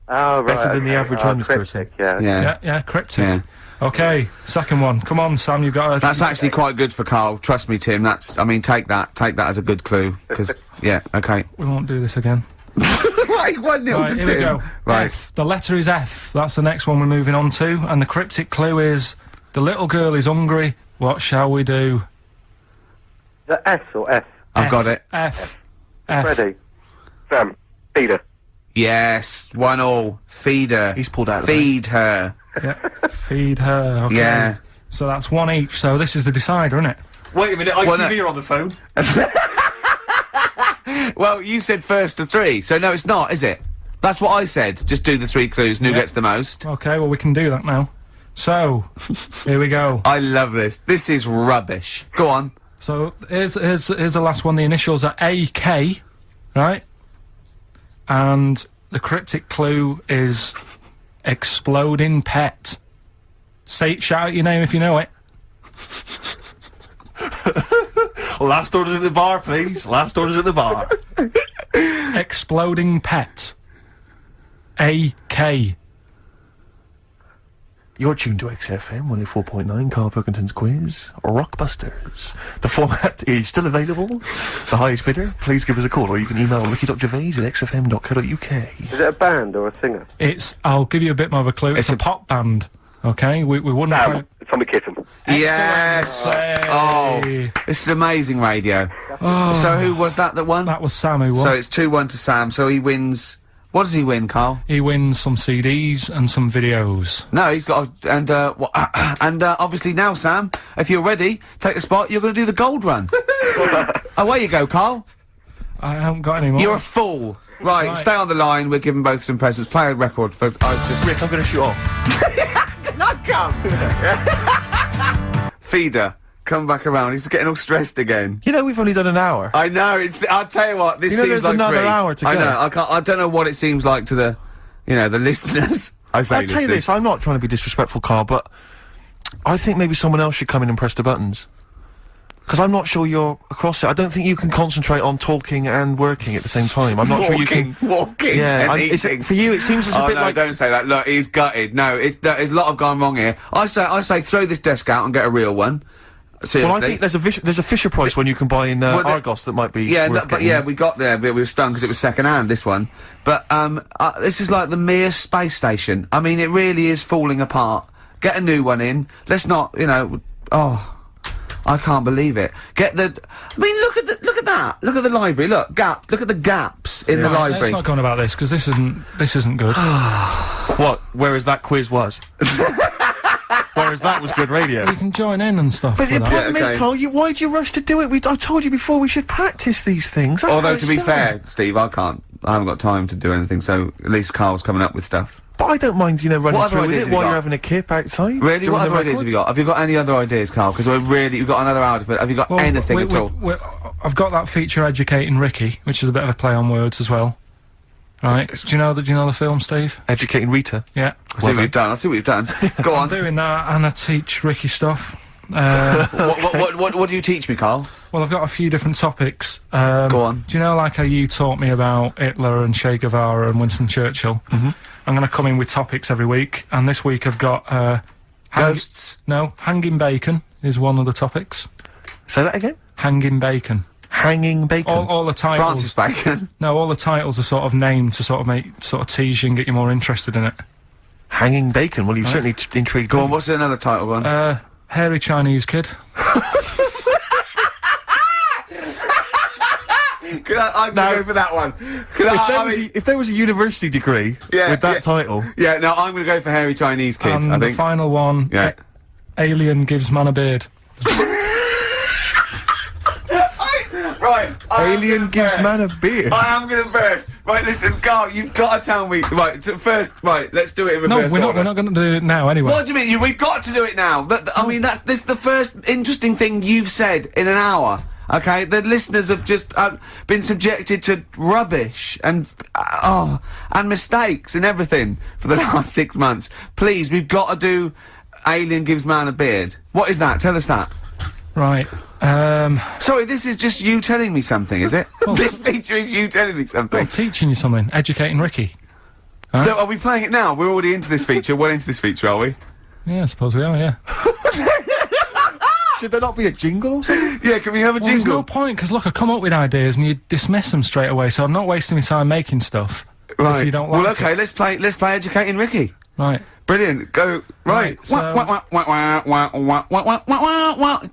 Oh, right. Better than the average homeless cryptic, person. Yeah. Yeah, cryptic. Yeah. Okay, second one. Come on, Sam. You've got. That's actually quite good for Carl. Trust me, Tim. I mean, take that as a good clue. Because, yeah, okay. We won't do this again. Right, 1-0 Right, to here Tim. we go. Right. F. The letter is F. That's the next one we're moving on to. And the cryptic clue is: the little girl is hungry. What shall we do? Is that S or F? I've got it. F. F. Ready? Sam. Peter. Yes, 1-1. Feed her. He's pulled out of the Feed her. Yeah. Feed her. Okay. Yeah. So that's one each. So this is the decider, isn't it? Wait a minute, ITV are on the phone. Well, you said first to 3, so no, it's not, is it? That's what I said. Just do the 3 clues and who gets the most. Okay. Well, we can do that now. So here we go. I love this. This is rubbish. Go on. So here's the last one. The initials are AK, right? And the cryptic clue is exploding pet. Shout out your name if you know it. Last orders at the bar, please. Last orders at the bar. Exploding pet. AK. You're tuned to XFM 104.9, Carl Pilkington's quiz, Rockbusters. The format is still available. The highest bidder, please give us a call, or you can email ricky.gervais@xfm.co.uk. Is it a band or a singer? I'll give you a bit more of a clue. It's a pop band. Okay, we wouldn't. Sam. Tommy Kitten. Yes. Hey. Oh, this is amazing radio. So who was that won? That was Sam who won. So it's 2-1 to Sam. So he wins. What does he win, Carl? He wins some CDs and some videos. No, he's got obviously now, Sam, if you're ready, take the spot. You're going to do the gold run. Away you go, Carl. I haven't got any more. You're a fool. Right, stay on the line. We're giving both some presents. Play a record for. Rick, I'm going to shoot off. Not come. Feeder, come back around. He's getting all stressed again. You know, we've only done an hour. I know. I'll tell you what. This You know, seems there's like another 3. hour to I go. know. I don't know what it seems like to the listeners. I say I'll tell you this, I'm not trying to be disrespectful, Carl, but I think maybe someone else should come in and press the buttons. Because I'm not sure you're across it. I don't think you can concentrate on talking and working at the same time. I'm not sure you can... Walking Yeah, and it's, eating. for you it seems it's a Oh bit no, like... don't say that. Look, he's gutted. No, there's a lot of gone wrong here. I say throw this desk out and get a real one. Seriously. Well, I think there's a Fisher Price one you can buy in Argos that might be Yeah, worth but getting. yeah, we got there, but we were stunned because it was second hand, this one. But, this is like the Mir space station. I mean, it really is falling apart. Get a new one in. Let's not, I can't believe it. I mean, look at that. Look at the library. Look at the gaps in the library. Let's not go on about this because this isn't good. What? Whereas that quiz was. Whereas that was good radio. You can join in and stuff. But the for that. problem is, okay. Carl, why do you rush to do it? I told you before we should practice these things. That's how Although, it's to be done. fair, Steve, I haven't got time to do anything, so at least Carl's coming up with stuff. But I don't mind, running What other through with ideas it have you while got? you're having a kip outside. Really? doing What the other ideas have you records. got? Have you got any other ideas, Carl? Because we've got another hour, but have you got Well, anything at all? I've got that feature educating Ricky, which is a bit of a play on words as well. Right? Do you know the film, Steve? Educating Rita. Yeah. I see what you've done. Go I'm on. doing that, and I teach Ricky stuff. What do you teach me, Carl? Well, I've got a few different topics. Go on. Do you know, like how you taught me about Hitler and Che Guevara and Winston Churchill? Mm-hmm. I'm going to come in with topics every week, and this week I've got Ghosts. No, hanging bacon is one of the topics. Say that again. Hanging bacon. Hanging bacon. All the titles. Francis Bacon. No, all the titles are sort of named to sort of tease you and get you more interested in it. Hanging bacon. Well, you've certainly intrigued Go me. on. What's another title one? Hairy Chinese kid. I'm gonna go for that one. If there was a university degree with that title, Yeah, no, I'm gonna go for hairy Chinese kid. And I the think. final one, Yeah. Alien gives man a beard. Right. Alien gives man a beard. I am gonna burst. Right, listen, Carl, you've got to tell me. Right, first, right, let's do it in No, reverse we're order. not going to do it now anyway. What do you mean? We've got to do it now. I mean, this is the first interesting thing you've said in an hour. Okay, the listeners have just been subjected to rubbish and mistakes and everything for the last 6 months. Please, we've got to do Alien Gives Man a Beard. What is that? Tell us that. Right. Sorry, this is just you telling me something, is it? This feature is you telling me something. Well, teaching you something. Educating Ricky. Huh? So are we playing it now? We're already into this feature. Well into this feature, are we? Yeah, I suppose we are, yeah. Should there not be a jingle or something? Yeah, can we have a Well, there's jingle? no point, because look, I come up with ideas and you dismiss them straight away, so I'm not wasting my time making stuff. Right. If you don't like well, okay, it. let's play Educating Ricky. Right. Brilliant. Go. Right. so-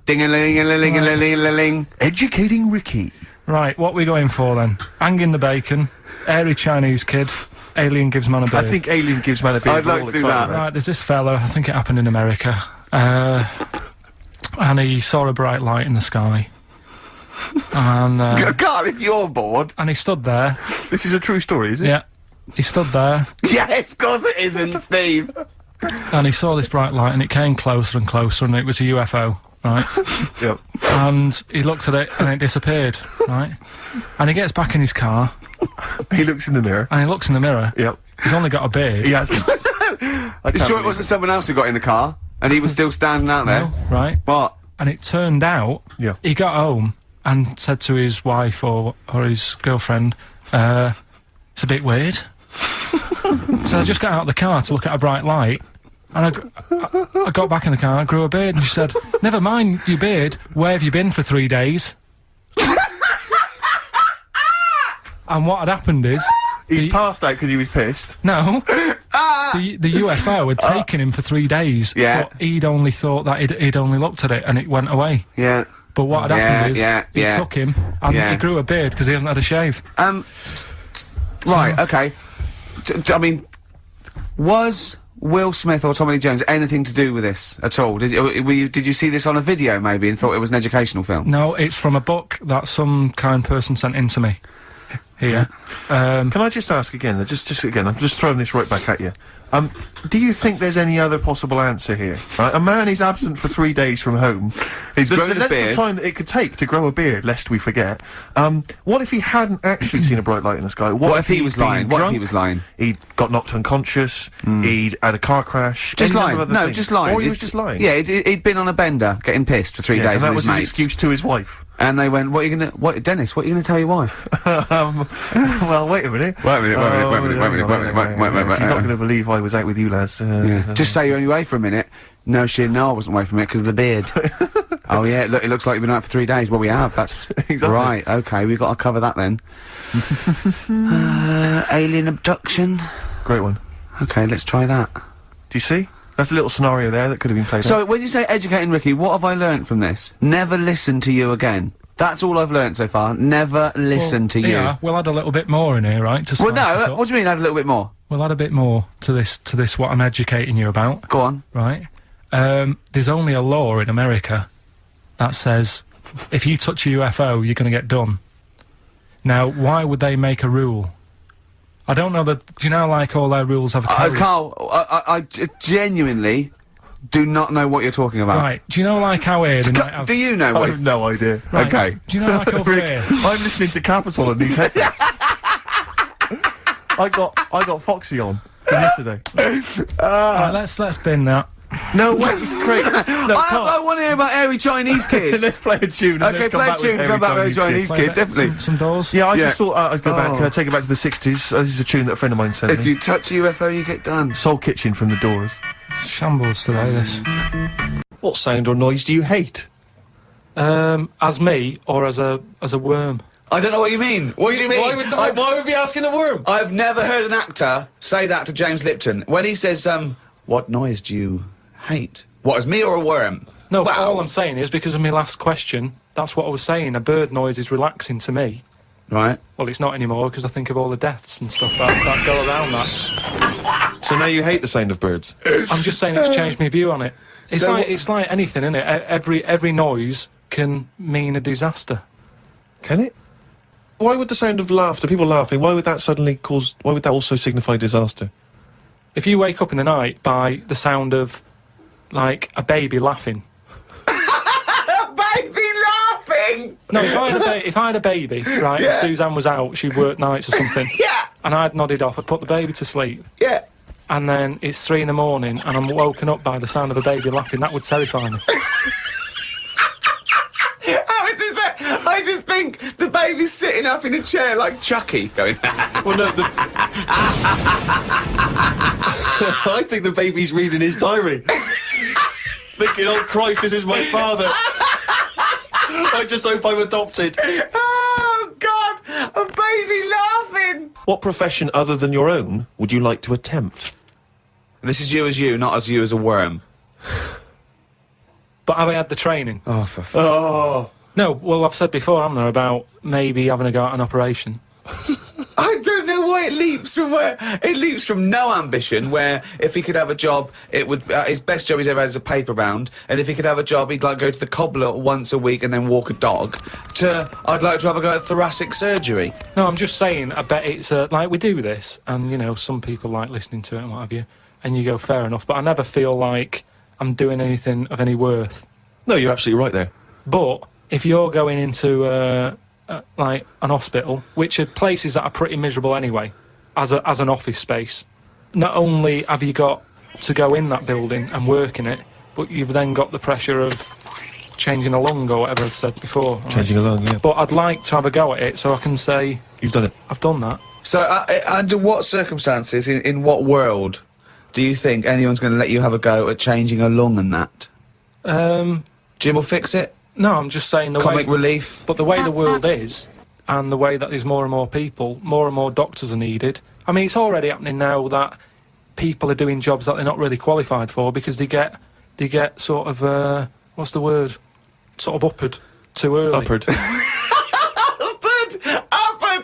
Ding-a-ling-a-ling-a-ling-a-ling. Educating Ricky. Right, what we going for then? Hanging the bacon, airy Chinese kid, alien gives man a beard. I think Alien gives man a beard. I'd like to do that. Right, there's this fella, I think it happened in America, and he saw a bright light in the sky. And, Carl, if you're bored. and he stood there. This is a true story, is it? Yeah. He stood there, Yes, of course it isn't, Steve. and he saw this bright light, and it came closer and closer, and it was a UFO, right? Yep. And he looked at it, and it disappeared, right? And he gets back in his car, He looks in the mirror. and he looks in the mirror. Yep. He's only got a beard. He has. You sure it wasn't someone else who got in the car? And he was still standing out there? No, right? What? And it turned out, Yeah. he got home and said to his wife or his girlfriend, it's a bit weird. So I just got out of the car to look at a bright light, and I got back in the car and I grew a beard, and she said, never mind your beard, where have you been for 3 days? And what had happened is, He passed out because he was pissed. no, the UFO had taken him for 3 days, Yeah. but he'd only thought that he'd only looked at it and it went away. Yeah. But what had happened is, he yeah. took him, and Yeah. he grew a beard because he hasn't had a shave. Right, okay. I mean, was Will Smith or Tommy Lee Jones anything to do with this at all? Did you see this on a video maybe and thought it was an educational film? No, it's from a book that some kind person sent in to me. Here. Can I just ask again? Just again. I'm just throwing this right back at you. Do you think there's any other possible answer here? Right? A man is absent for 3 days from home. He's the grown a length beard. of time that it could take to grow a beard, lest we forget. What if he hadn't actually seen a bright light in the sky? What if he he'd was been lying? What if drunk? he was lying? He'd got knocked unconscious. He'd had a car crash. Just any number lying. of other No, things. just lying. Or he was just lying. Yeah, he'd been on a bender, getting pissed for 3 days and that with was his his mates. excuse to his wife. And they went, Dennis, what are you gonna tell your wife? Well, wait a minute. Wait a minute, She's not going to believe I was out with you, lads. Just say you're only away for a minute. No, I wasn't away from it because of the beard. Oh yeah, look, it looks like you've been out for 3 days. Well, we have, that's... Exactly. Right, okay, we've got to cover that then. Alien abduction. Great one. Okay, let's try that. Do you see? That's a little scenario there that could have been played out. So, when you say educating Ricky, what have I learnt from this? Never listen to you again. That's all I've learnt so far. Never listen to you. Yeah, we'll add a little bit more in here, right? To Well, spice this no, up. what do you mean add a little bit more? We'll add a bit more to this what I'm educating you about, Go on. right? There's only a law in America that says if you touch a UFO, you're going to get done. Now, why would they make a rule? I don't know that. Do you know, like, all their rules have a caveat? Carl, I genuinely do not know what you're talking about. Right. Do you know, like, how here they might have... Do you know I what... have no idea. Right, Okay. Do you know, like, over Rick, here... I'm listening to Capital on these headphones. I got Foxy on from yesterday. Right, let's bin that. No way, it's great. No, I want to hear about Airy Chinese Kid. let's play a tune. And Okay, let's come play a back tune, with come back with Airy a Chinese Play Kid, a bit- definitely. Some doors. Yeah, I Yeah. just thought I'd go back, take it back to the 60s. This is a tune that a friend of mine sent If me. you touch a UFO, you get done. Soul Kitchen from The Doors. Shambles today, this. What sound or noise do you hate? As me, or as a worm? I don't know what you mean. What do you mean? why would be asking a worm? I've never heard an actor say that to James Lipton. When he says, what noise do you hate? What, as me or a worm? No, Wow. all I'm saying is, because of my last question, that's what I was saying. A bird noise is relaxing to me. Right. Well, it's not anymore, because I think of all the deaths and stuff that go around that. So now you hate the sound of birds? I'm just saying it's changed my view on it. It's So it's like anything, isn't it? Every noise can mean a disaster. Can it? Why would the sound of laughter, people laughing, why would that also signify disaster? If you wake up in the night by the sound of, like, a baby laughing. Baby laughing! No, if I had a baby, right, and Suzanne was out, she'd work nights or something, Yeah! and I'd nodded off, I'd put the baby to sleep, Yeah. and then it's 3 in the morning, and I'm woken up by the sound of a baby laughing, that would terrify me. think the baby's sitting up in a chair like Chucky, going... Well, no, I think the baby's reading his diary. Thinking, oh Christ, this is my father. I just hope I'm adopted. Oh, God! A baby laughing! What profession other than your own would you like to attempt? This is you as you, not as you as a worm. But have I had the training? Oh, for Oh. No, well, I've said before, haven't I, about maybe having a go at an operation. I don't know why it leaps from where. It leaps from no ambition, where if he could have a job, it would his best job he's ever had is a paper round, and if he could have a job, he'd like go to the cobbler once a week and then walk a dog. To I'd like to have a go at thoracic surgery. No, I'm just saying, I bet it's like we do this, and you know, some people like listening to it and what have you, and you go, fair enough, but I never feel like I'm doing anything of any worth. No, you're absolutely right there. But if you're going into like an hospital, which are places that are pretty miserable anyway, as an office space, not only have you got to go in that building and work in it, but you've then got the pressure of changing a lung or whatever I've said before. Right? Changing a lung, yeah. But I'd like to have a go at it so I can say You've done it. I've done that. So, under what circumstances, in what world, do you think anyone's going to let you have a go at changing a lung and that? Jim will fix it. No, I'm just saying the Comic way. relief. But the way the world is, and the way that there's more and more people, more and more doctors are needed. I mean, it's already happening now that people are doing jobs that they're not really qualified for because they get sort of what's the word? Sort of uppered too early. Upward. Upward!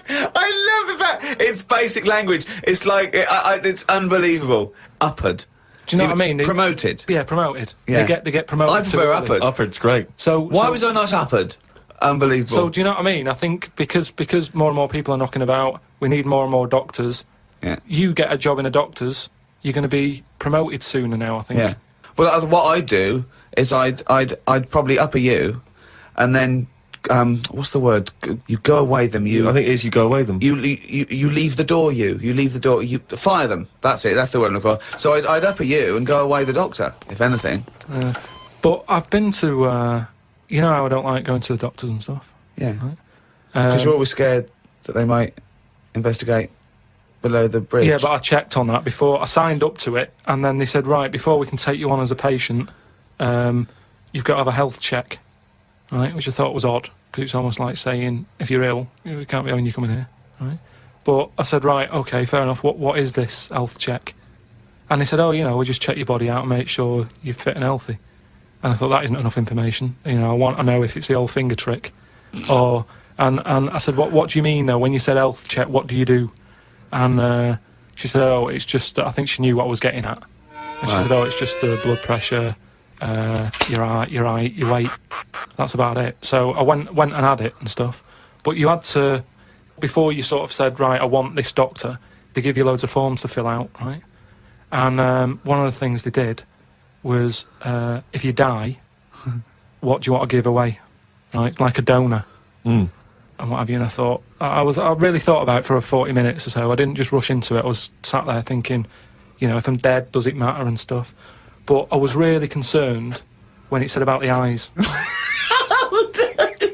I love the fact it's basic language. It's like it's unbelievable. Upward. Do you know what I mean? Promoted. Yeah, promoted. Yeah. They get promoted. I prefer too early. upward. Upward's great. So Why was I not upward? Unbelievable. So do you know what I mean? I think because more and more people are knocking about, we need more and more doctors. Yeah. You get a job in a doctor's, you're going to be promoted sooner now, I think. Yeah. Well, what I'd do is I'd probably upper you, and then what's the word? You go away them. I think it is you go away them. You leave the door. You leave the door. You fire them. That's it. That's the word I'm looking for. So I'd upper you and go away the doctor, if anything. But I've been to, you know how I don't like going to the doctors and stuff. Yeah. Because you're always scared that they might investigate below the bridge. Yeah, but I checked on that before. I signed up to it, and then they said, right, before we can take you on as a patient, you've got to have a health check, right? Which I thought was odd, because it's almost like saying, if you're ill, we can't be having you coming here, right? But I said, right, okay, fair enough. What is this health check? And they said, oh, you know, we'll just check your body out and make sure you're fit and healthy. And I thought, that isn't enough information. You know, I want to know if it's the old finger trick. And I said, what do you mean, though? When you said health check, what do you do? And she said, oh, it's just, I think she knew what I was getting at. And she said, oh, it's just the blood pressure, your height, your weight. That's about it. So I went and had it and stuff. But you had to, before you sort of said, right, I want this doctor, they give you loads of forms to fill out, right? And one of the things they did was, if you die, what do you want to give away, right? Like a donor. And what have you. And I thought, I really thought about it for 40 minutes or so. I didn't just rush into it. I was sat there thinking, you know, if I'm dead, does it matter and stuff? But I was really concerned when it said about the eyes.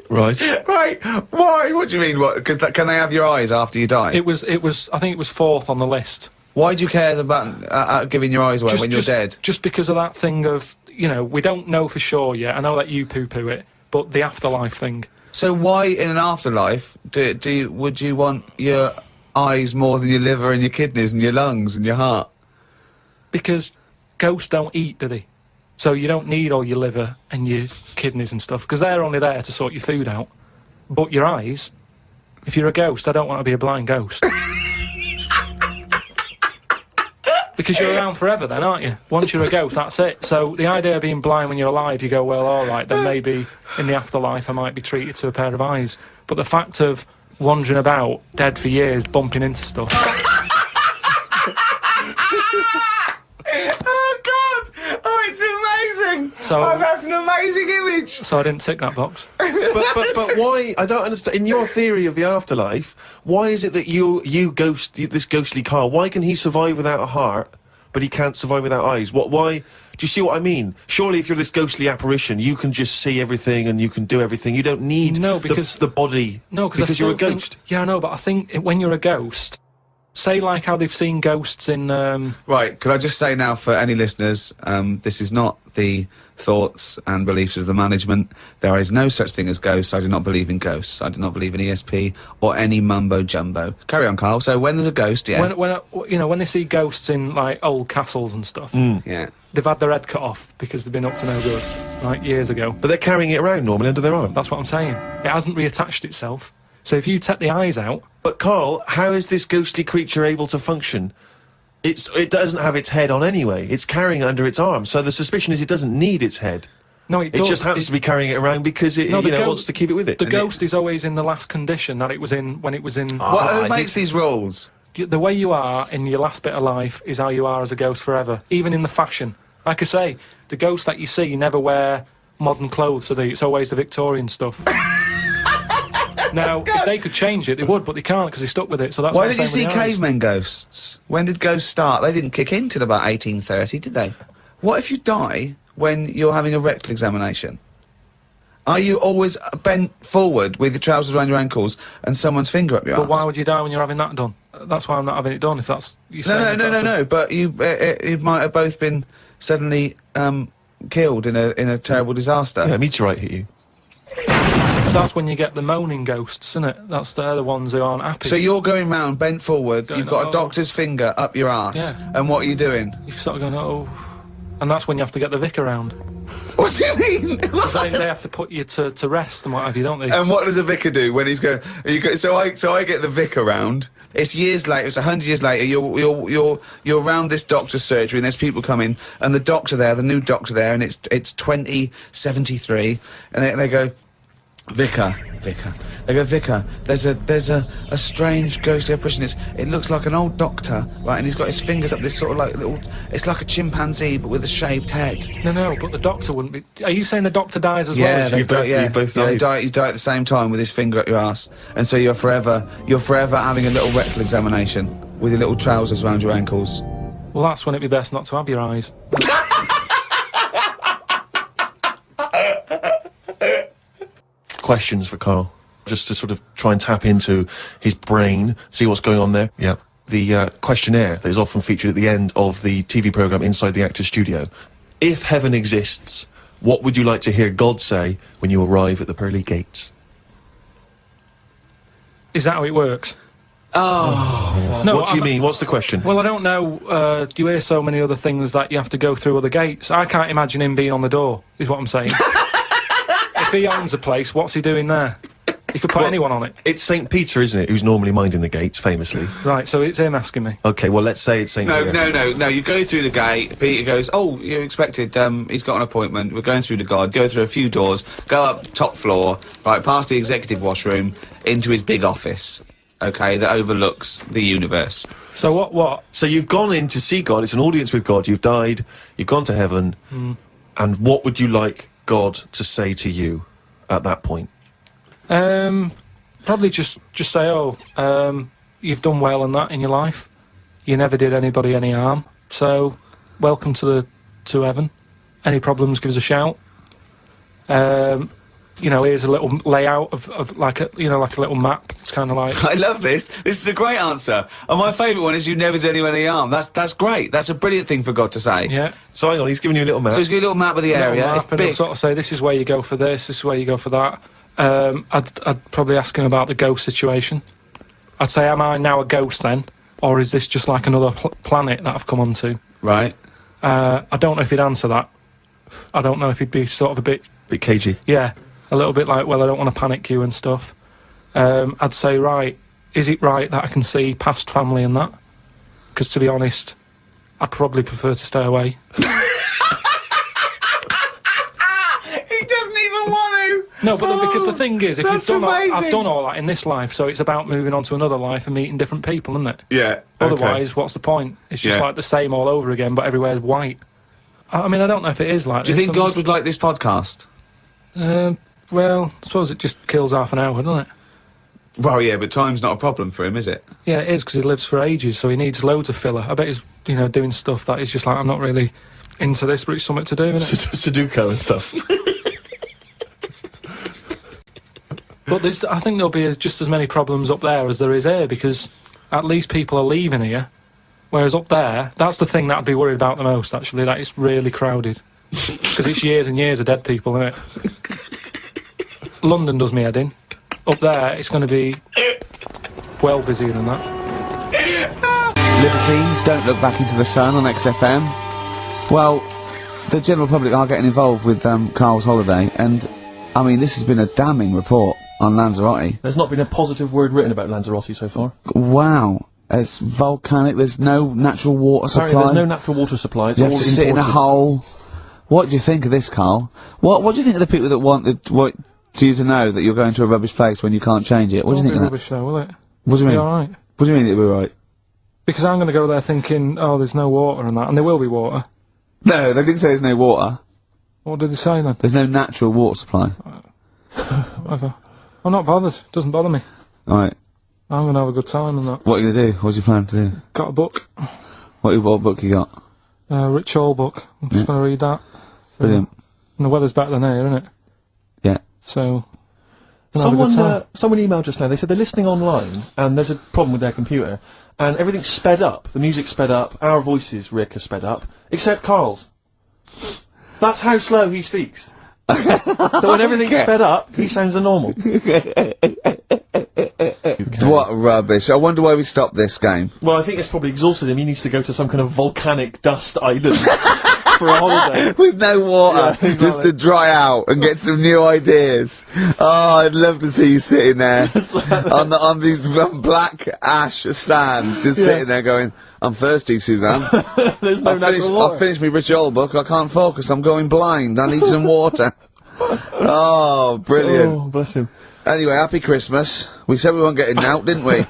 Right. Right. Why? What do you mean? What? Because can they have your eyes after you die? It was. I think it was fourth on the list. Why do you care about giving your eyes away when you're dead? Just because of that thing of, you know, we don't know for sure yet. I know that you poo-poo it, but the afterlife thing. So why, in an afterlife, would you want your eyes more than your liver and your kidneys and your lungs and your heart? Because ghosts don't eat, do they? So you don't need all your liver and your kidneys and stuff, because they're only there to sort your food out. But your eyes, if you're a ghost, I don't want to be a blind ghost. Because you're around forever then, aren't you? Once you're a ghost, that's it. So the idea of being blind when you're alive, you go, well, all right, then maybe in the afterlife I might be treated to a pair of eyes. But the fact of wandering about, dead for years, bumping into stuff... Oh, God! Oh, it's amazing! So, that's an amazing image! So I didn't tick that box. But why? I don't understand. In your theory of the afterlife, why is it that this ghostly Carl, why can he survive without a heart, but he can't survive without eyes. Why? Do you see what I mean? Surely if you're this ghostly apparition, you can just see everything and you can do everything. You don't need the body because you're a ghost. Yeah, I know, but I think when you're a ghost, say like how they've seen ghosts in... Right, could I just say now for any listeners, this is not the thoughts and beliefs of the management. There is no such thing as ghosts. I do not believe in ghosts. I do not believe in ESP or any mumbo-jumbo. Carry on, Carl. So when there's a ghost, yeah. When they see ghosts in, like, old castles and stuff, yeah, they've had their head cut off because they've been up to no good, like, years ago. But they're carrying it around normally under their arm. That's what I'm saying. It hasn't reattached itself. So if you take the eyes out... But, Carl, how is this ghostly creature able to function? It doesn't have its head on anyway. It's carrying it under its arm, so the suspicion is it doesn't need its head. No, it does. It just happens to be carrying it around because it wants to keep it with it. The ghost is always in the last condition that it was in when it was in... Who makes these rules? The way you are in your last bit of life is how you are as a ghost forever, even in the fashion. Like I say, the ghosts that you see never wear modern clothes, so it's always the Victorian stuff. Now, if they could change it, they would, but they can't because they stuck with it. So that's why did you see cavemen ghosts? When did ghosts start? They didn't kick in till about 1830, did they? What if you die when you're having a rectal examination? Are you always bent forward with your trousers around your ankles and someone's finger up your arse? But why would you die when you're having that done? That's why I'm not having it done. If that's no. But you might have both been suddenly killed in a terrible disaster. Yeah, a meteorite hit you. That's when you get the moaning ghosts, isn't it? They're the ones who aren't happy. So you're going round, bent forward, you've got a doctor's finger up your arse, and what are you doing? You're sort of going, oh... And that's when you have to get the vicar round. What do you mean? Because they have to put you to rest and what have you, don't they? And what does a vicar do when he's going... So I get the vicar round. It's years later, it's 100 years later, you're around this doctor's surgery and there's people coming, and the doctor there, the new doctor there, and it's 2073, and they go... Vicar. They go, Vicar, there's a strange ghostly apparition. It looks like an old doctor, right, and he's got his fingers up this sort of like little... It's like a chimpanzee, but with a shaved head. No, but the doctor wouldn't be... Are you saying the doctor dies as well? Yeah, they both die. You die at the same time with his finger up your ass, and so you're forever having a little rectal examination with your little trousers around your ankles. Well, that's when it'd be best not to have your eyes. Questions for Carl, just to sort of try and tap into his brain, see what's going on there. Yeah. The questionnaire that is often featured at the end of the TV programme Inside the Actor's Studio. If heaven exists, what would you like to hear God say when you arrive at the pearly gates? Is that how it works? Oh. No, What do you mean? What's the question? Well, I don't know. You hear so many other things that you have to go through other gates. I can't imagine him being on the door, is what I'm saying. If he owns a place, what's he doing there? He could put anyone on it. It's St. Peter, isn't it, who's normally minding the gates, famously. Right, so it's him asking me. Okay, well, let's say it's St. Peter. No, you go through the gate, Peter goes, oh, you're expected, he's got an appointment, we're going through to God, go through a few doors, go up top floor, right, past the executive washroom, into his big office, okay, that overlooks the universe. So what? So you've gone in to see God, it's an audience with God, you've died, you've gone to heaven, and what would you like God to say to you at that point? Probably just say, you've done well in that in your life. You never did anybody any harm. So, welcome to heaven. Any problems, give us a shout. Here's a little layout of like a little map. It's kind of like... I love this. This is a great answer. And my favourite one is you never did anyone any harm. That's great. That's a brilliant thing for God to say. Yeah. So hang on, he's giving you a little map. So he's got a little map of the area. It's and big. he'll sort of say, this is where you go for this is where you go for that. I'd probably ask him about the ghost situation. I'd say, am I now a ghost then? Or is this just like another planet that I've come onto? Right. I don't know if he'd answer that. I don't know if he'd be sort of a bit... Bit cagey. Yeah. A little bit like, well, I don't want to panic you and stuff. I'd say, right, is it right that I can see past family and that? Because, to be honest, I'd probably prefer to stay away. He doesn't even want to! No, but because the thing is, if you've that's done amazing. I've done all that in this life, so it's about moving on to another life and meeting different people, isn't it? Yeah. Otherwise, what's the point? It's just like the same all over again, but everywhere's white. I mean, I don't know if it is like Do you think God would like this podcast? Well, I suppose it just kills half an hour, doesn't it? Well, yeah, but time's not a problem for him, is it? Yeah, it is, because he lives for ages, so he needs loads of filler. I bet he's, you know, doing stuff that is just like, I'm not really into this, but it's something to do, isn't it? Sudoku and stuff. But I think there'll be just as many problems up there as there is here, because at least people are leaving here, whereas up there, that's the thing that I'd be worried about the most, actually, that it's really crowded. Because it's years and years of dead people, isn't it? London does me head in. Up there, it's going to be well busier than that. Libertines, Don't Look Back Into the Sun on XFM. Well, the general public are getting involved with Carl's holiday, and, I mean, this has been a damning report on Lanzarote. There's not been a positive word written about Lanzarote so far. Wow. It's volcanic, there's no natural water supply. Apparently there's no natural water supply, it's You all have to sit in a imported. hole. What do you think of this, Carl? What do you think of the people that want you to know that you're going to a rubbish place when you can't change it? What do you think of that? Rubbish though, will it? What do you mean? Be alright. What do you mean it'll be right? Because I'm going to go there thinking, oh, there's no water and that, and there will be water. No, they didn't say there's no water. What did they say then? There's no natural water supply. Whatever. I'm not bothered. Doesn't bother me. Alright. I'm going to have a good time and that. What are you going to do? What's your plan to do? Got a book. What book you got? Rich Hall book. I'm just going to read that. Brilliant. And the weather's better than here, isn't it? Yeah. So... gonna have a good time. Someone emailed just now, they said they're listening online, and there's a problem with their computer, and everything's sped up. The music's sped up, our voices, Rick, are sped up, except Carl's. That's how slow he speaks. So when everything's sped up, he sounds normal. What rubbish. I wonder why we stopped this game. Well, I think it's probably exhausted him. He needs to go to some kind of volcanic dust island for a holiday. With no water, Yeah, exactly. just to dry out and get some new ideas. Oh, I'd love to see you sitting there on these black ash sands, just sitting there going, I'm thirsty, Suzanne. There's no natural water. I've finished my Rich Old book, I can't focus, I'm going blind, I need some water. Oh, brilliant. Oh, bless him. Anyway, happy Christmas. We said we weren't getting out, didn't we?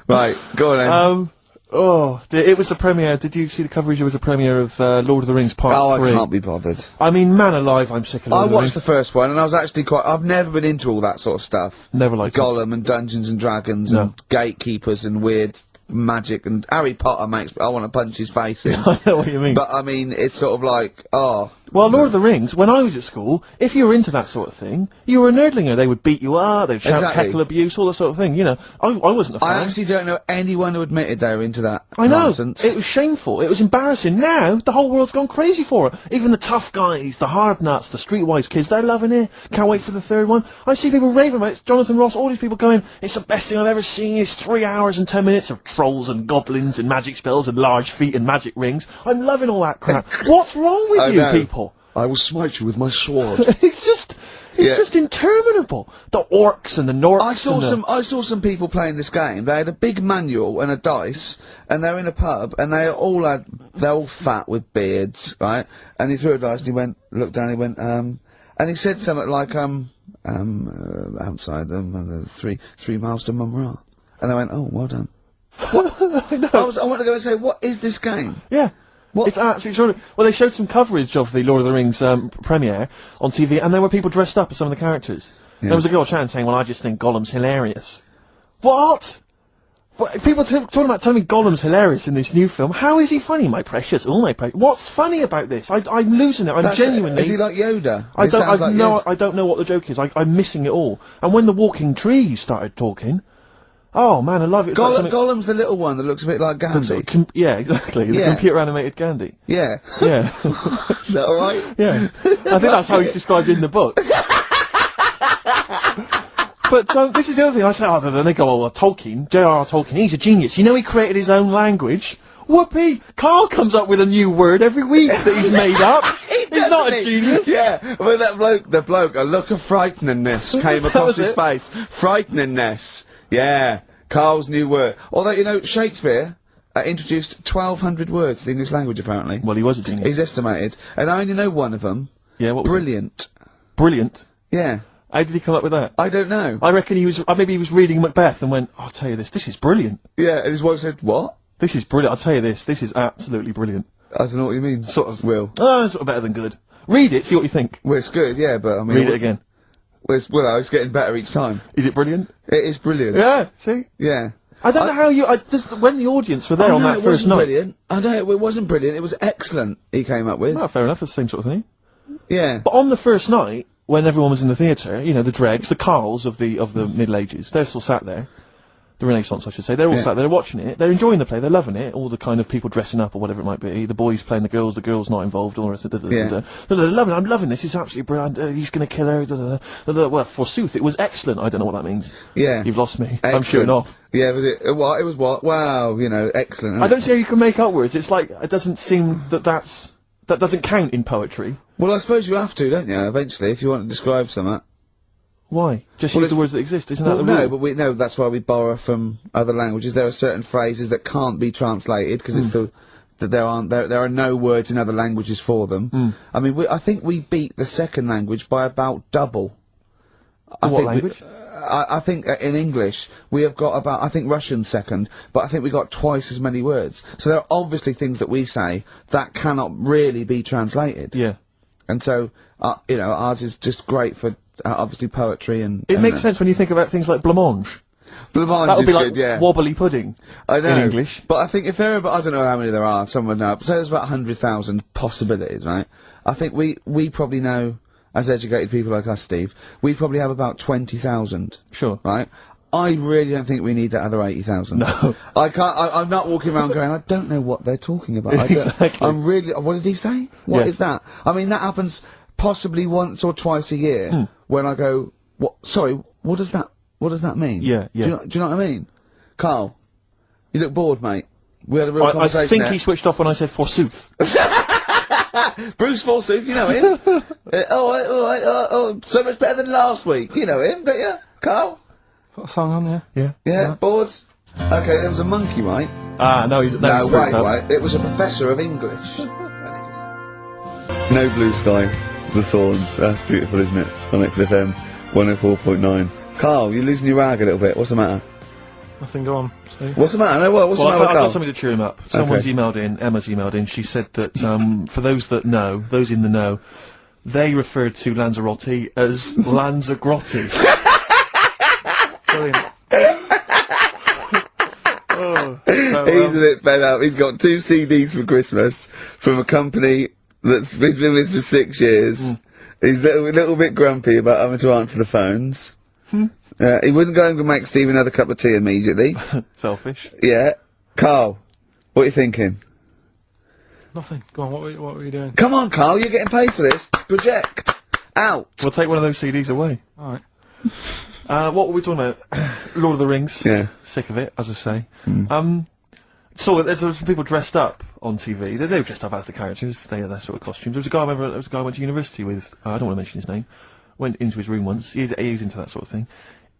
Right, go on then. Oh, it was the premiere. Did you see the coverage? It was a premiere of Lord of the Rings Part 3. I can't be bothered. I mean, man alive, I'm sick of Lord I of the watched Rings. the first one, and I was actually I've never been into all that sort of stuff. Never liked it. Gollum and Dungeons and Dragons and gatekeepers and weird magic and Harry Potter makes I want to punch his face in. I know what you mean. But I mean, it's sort of like, oh. Well, Lord of the Rings, when I was at school, if you were into that sort of thing, you were a nerdlinger. They would beat you up, they'd shout Exactly. heckle abuse, all that sort of thing, you know. I wasn't a fan. I actually don't know anyone who admitted they were into that I know. nonsense. It was shameful. It was embarrassing. Now, the whole world's gone crazy for it. Even the tough guys, the hard nuts, the streetwise kids, they're loving it. Can't wait for the third one. I see people raving about it. It's Jonathan Ross, all these people going, it's the best thing I've ever seen. It's 3 hours and 10 minutes of trolls and goblins and magic spells and large feet and magic rings. I'm loving all that crap. What's wrong with you know. people? I will smite you with my sword. It's just interminable. The orcs and the Norks. I saw some people playing this game. They had a big manual and a dice, and they're in a pub, and they're all fat with beards, right? And he threw a dice, and he looked down, and he went, and he said something like, outside them, 3 miles to Mumra. And they went, oh, well done. What? I wanted to go and say, what is this game? Yeah. What? It's absolutely extraordinary. Well, they showed some coverage of the Lord of the Rings premiere on TV, and there were people dressed up as some of the characters. Yeah. There was a girl chatting saying, well, I just think Gollum's hilarious. What? People talking about telling me Gollum's hilarious in this new film. How is he funny, my precious? Oh, my precious. What's funny about this? I'm losing it. I'm genuinely... Is he like Yoda? I don't know what the joke is. I'm missing it all. And when the walking trees started talking... Oh man, I love it. It's like something- Gollum's the little one that looks a bit like Gandhi. sort of yeah, exactly. The Yeah. computer animated Gandhi. Yeah. Yeah. Is that alright? Yeah. I think that's how he's described in the book. But this is the other thing I say, other than they go, oh, well, Tolkien, J.R.R. Tolkien, he's a genius. You know he created his own language? Whoopee! Carl comes up with a new word every week that he's made up. He's not a genius. Yeah, well the bloke, a look of frighteningness came That across was his it. face. Frighteningness. Yeah. Carl's new word. Although, you know, Shakespeare introduced 1,200 words to the English language, apparently. Well, he was a genius. He's estimated. And I only know one of them. Yeah, what was it? Brilliant. Brilliant. Yeah. How did he come up with that? I don't know. I reckon he was, maybe he was reading Macbeth and went, I'll tell you this is brilliant. Yeah, and his wife said, what? This is brilliant, I'll tell you this is absolutely brilliant. I don't know what you mean. Sort of. Will. Sort of better than good. Read it, see what you think. Well, it's good, yeah, but I mean... Read it again. Well, it's getting better each time. Is it brilliant? It is brilliant. Yeah, see? Yeah. I don't know how you, just, when the audience were there on that first night. Brilliant. I know, it wasn't brilliant, it was excellent, he came up with. Well, fair enough, it's the same sort of thing. Yeah. But on the first night, when everyone was in the theatre, you know, the dregs, the Carls of the Middle Ages, they're still sat there. The Renaissance, I should say. They're all sat there watching it. They're enjoying the play. They're loving it. All the kind of people dressing up or whatever it might be. The boys playing the girls not involved. All the rest of They're loving it. I'm loving this. It's absolutely brilliant. He's going to kill her. Well, forsooth, it was excellent. I don't know what that means. Yeah. You've lost me. Excellent. I'm shooting off. Yeah, was it? What? It was what? Wow, you know, excellent. I don't see how you can make up words. It's like, it doesn't seem that that doesn't count in poetry. Well, I suppose you have to, don't you, eventually, if you want to describe something. Why? Just use the words that exist, isn't that the rule? No, but that's why we borrow from other languages. There are certain phrases that can't be translated because it's that there are no words in other languages for them. I mean, I think we beat the second language by about double. What language? I think in English we have got about, I think Russian's second, but I think we got twice as many words. So there are obviously things that we say that cannot really be translated. Yeah. And so, you know, ours is just great for obviously poetry and. It makes sense when you think about things like blancmange. Blancmange that would be good, like yeah. wobbly pudding. I know. In English. But I think if there are, I don't know how many there are, someone knows. Say there's about 100,000 possibilities, right? I think we probably know, as educated people like us, Steve, we probably have about 20,000. Sure. Right? I really don't think we need that other 80,000. No. I can't, I'm not walking around going, I don't know what they're talking about. Exactly. I'm really, what did he say? What is that? I mean, that happens possibly once or twice a year when I go, sorry, what does that mean? Yeah, yeah. Do you know what I mean? Carl, you look bored, mate. We had a real conversation I think there. he switched off when I said forsooth. Bruce Forsooth, you know him. So much better than last week. You know him, don't you, Carl? Put a song on, yeah. Yeah. Yeah, boards. Okay, there was a monkey, right? No, wait. It was a professor of English. No Blue Sky, The Thorns. That's beautiful, isn't it? On XFM 104.9. Carl, you're losing your rag a little bit. What's the matter? Nothing, go on. See? What's the matter? No, what's the matter with I've Carl? got something to cheer him up. Someone's emailed in, Emma's emailed in, she said that, for those that know, those in the know, they referred to Lanzarote as Lanzagrotte. Brilliant. He's a bit fed up. He's got 2 CDs for Christmas from a company that's he's been with for 6 years. He's a little bit grumpy about having to answer the phones. He wouldn't go and make Steve another cup of tea immediately. Selfish. Yeah. Carl, what are you thinking? Nothing. Go on, what were you doing? Come on, Carl, you're getting paid for this. Project. Out. We'll take one of those CDs away. Alright. What were we talking about? Lord of the Rings. Yeah. Sick of it, as I say. So there's some people dressed up on TV. They were dressed up as the characters. They had their sort of costumes. There was a guy I went to university with. I don't want to mention his name. Went into his room once. He's into that sort of thing.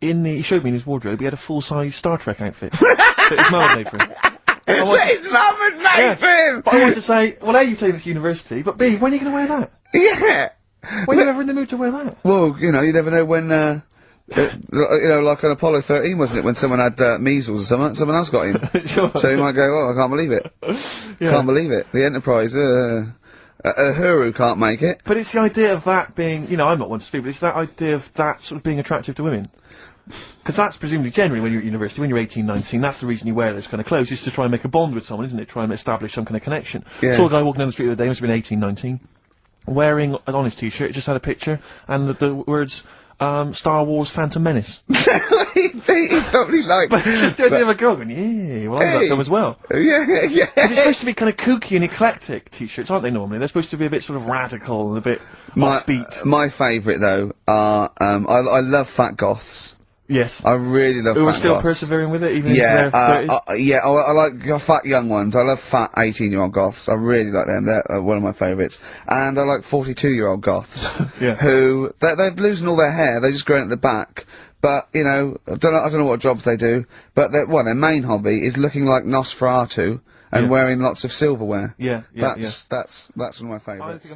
He showed me in his wardrobe. He had a full-size Star Trek outfit that his mum had made for him. His mum had made for him. But I wanted to say, well, A, you've taken this to university, but B, when are you going to wear that? Yeah. When are you ever in the mood to wear that? Well, you know, you never know when. You know, like on Apollo 13, wasn't it, when someone had measles or something, someone else got in. Sure. So you might go, oh, I can't believe it. Yeah. Can't believe it. The Enterprise, Uhuru can't make it. But it's the idea of that being, you know, I'm not one to speak, but it's that idea of that sort of being attractive to women. Because that's presumably generally when you're at university, when you're 18, 19, that's the reason you wear those kind of clothes, is to try and make a bond with someone, isn't it? Try and establish some kind of connection. Yeah. Saw a guy walking down the street the other day, must have been 18, 19, wearing, on his t-shirt, it just had a picture, and the words, Star Wars Phantom Menace. he probably liked But it's just the idea of a girl going, yeah, well, I like them as well. Yeah. Because it's supposed to be kind of kooky and eclectic t-shirts, aren't they, normally? They're supposed to be a bit sort of radical and a bit offbeat. My favourite, though, are, I love fat goths. Yes. I really love fat Who are still goths. persevering with it, even into Yeah, their 30s? I like fat young ones. I love fat 18-year-old goths. I really like them. They're one of my favourites. And I like 42-year-old goths. Yeah. Who, they're losing all their hair, they're just growing at the back. But, you know, I don't know what jobs they do, but their main hobby is looking like Nosferatu and wearing lots of silverware. Yeah, That's one of my favourites.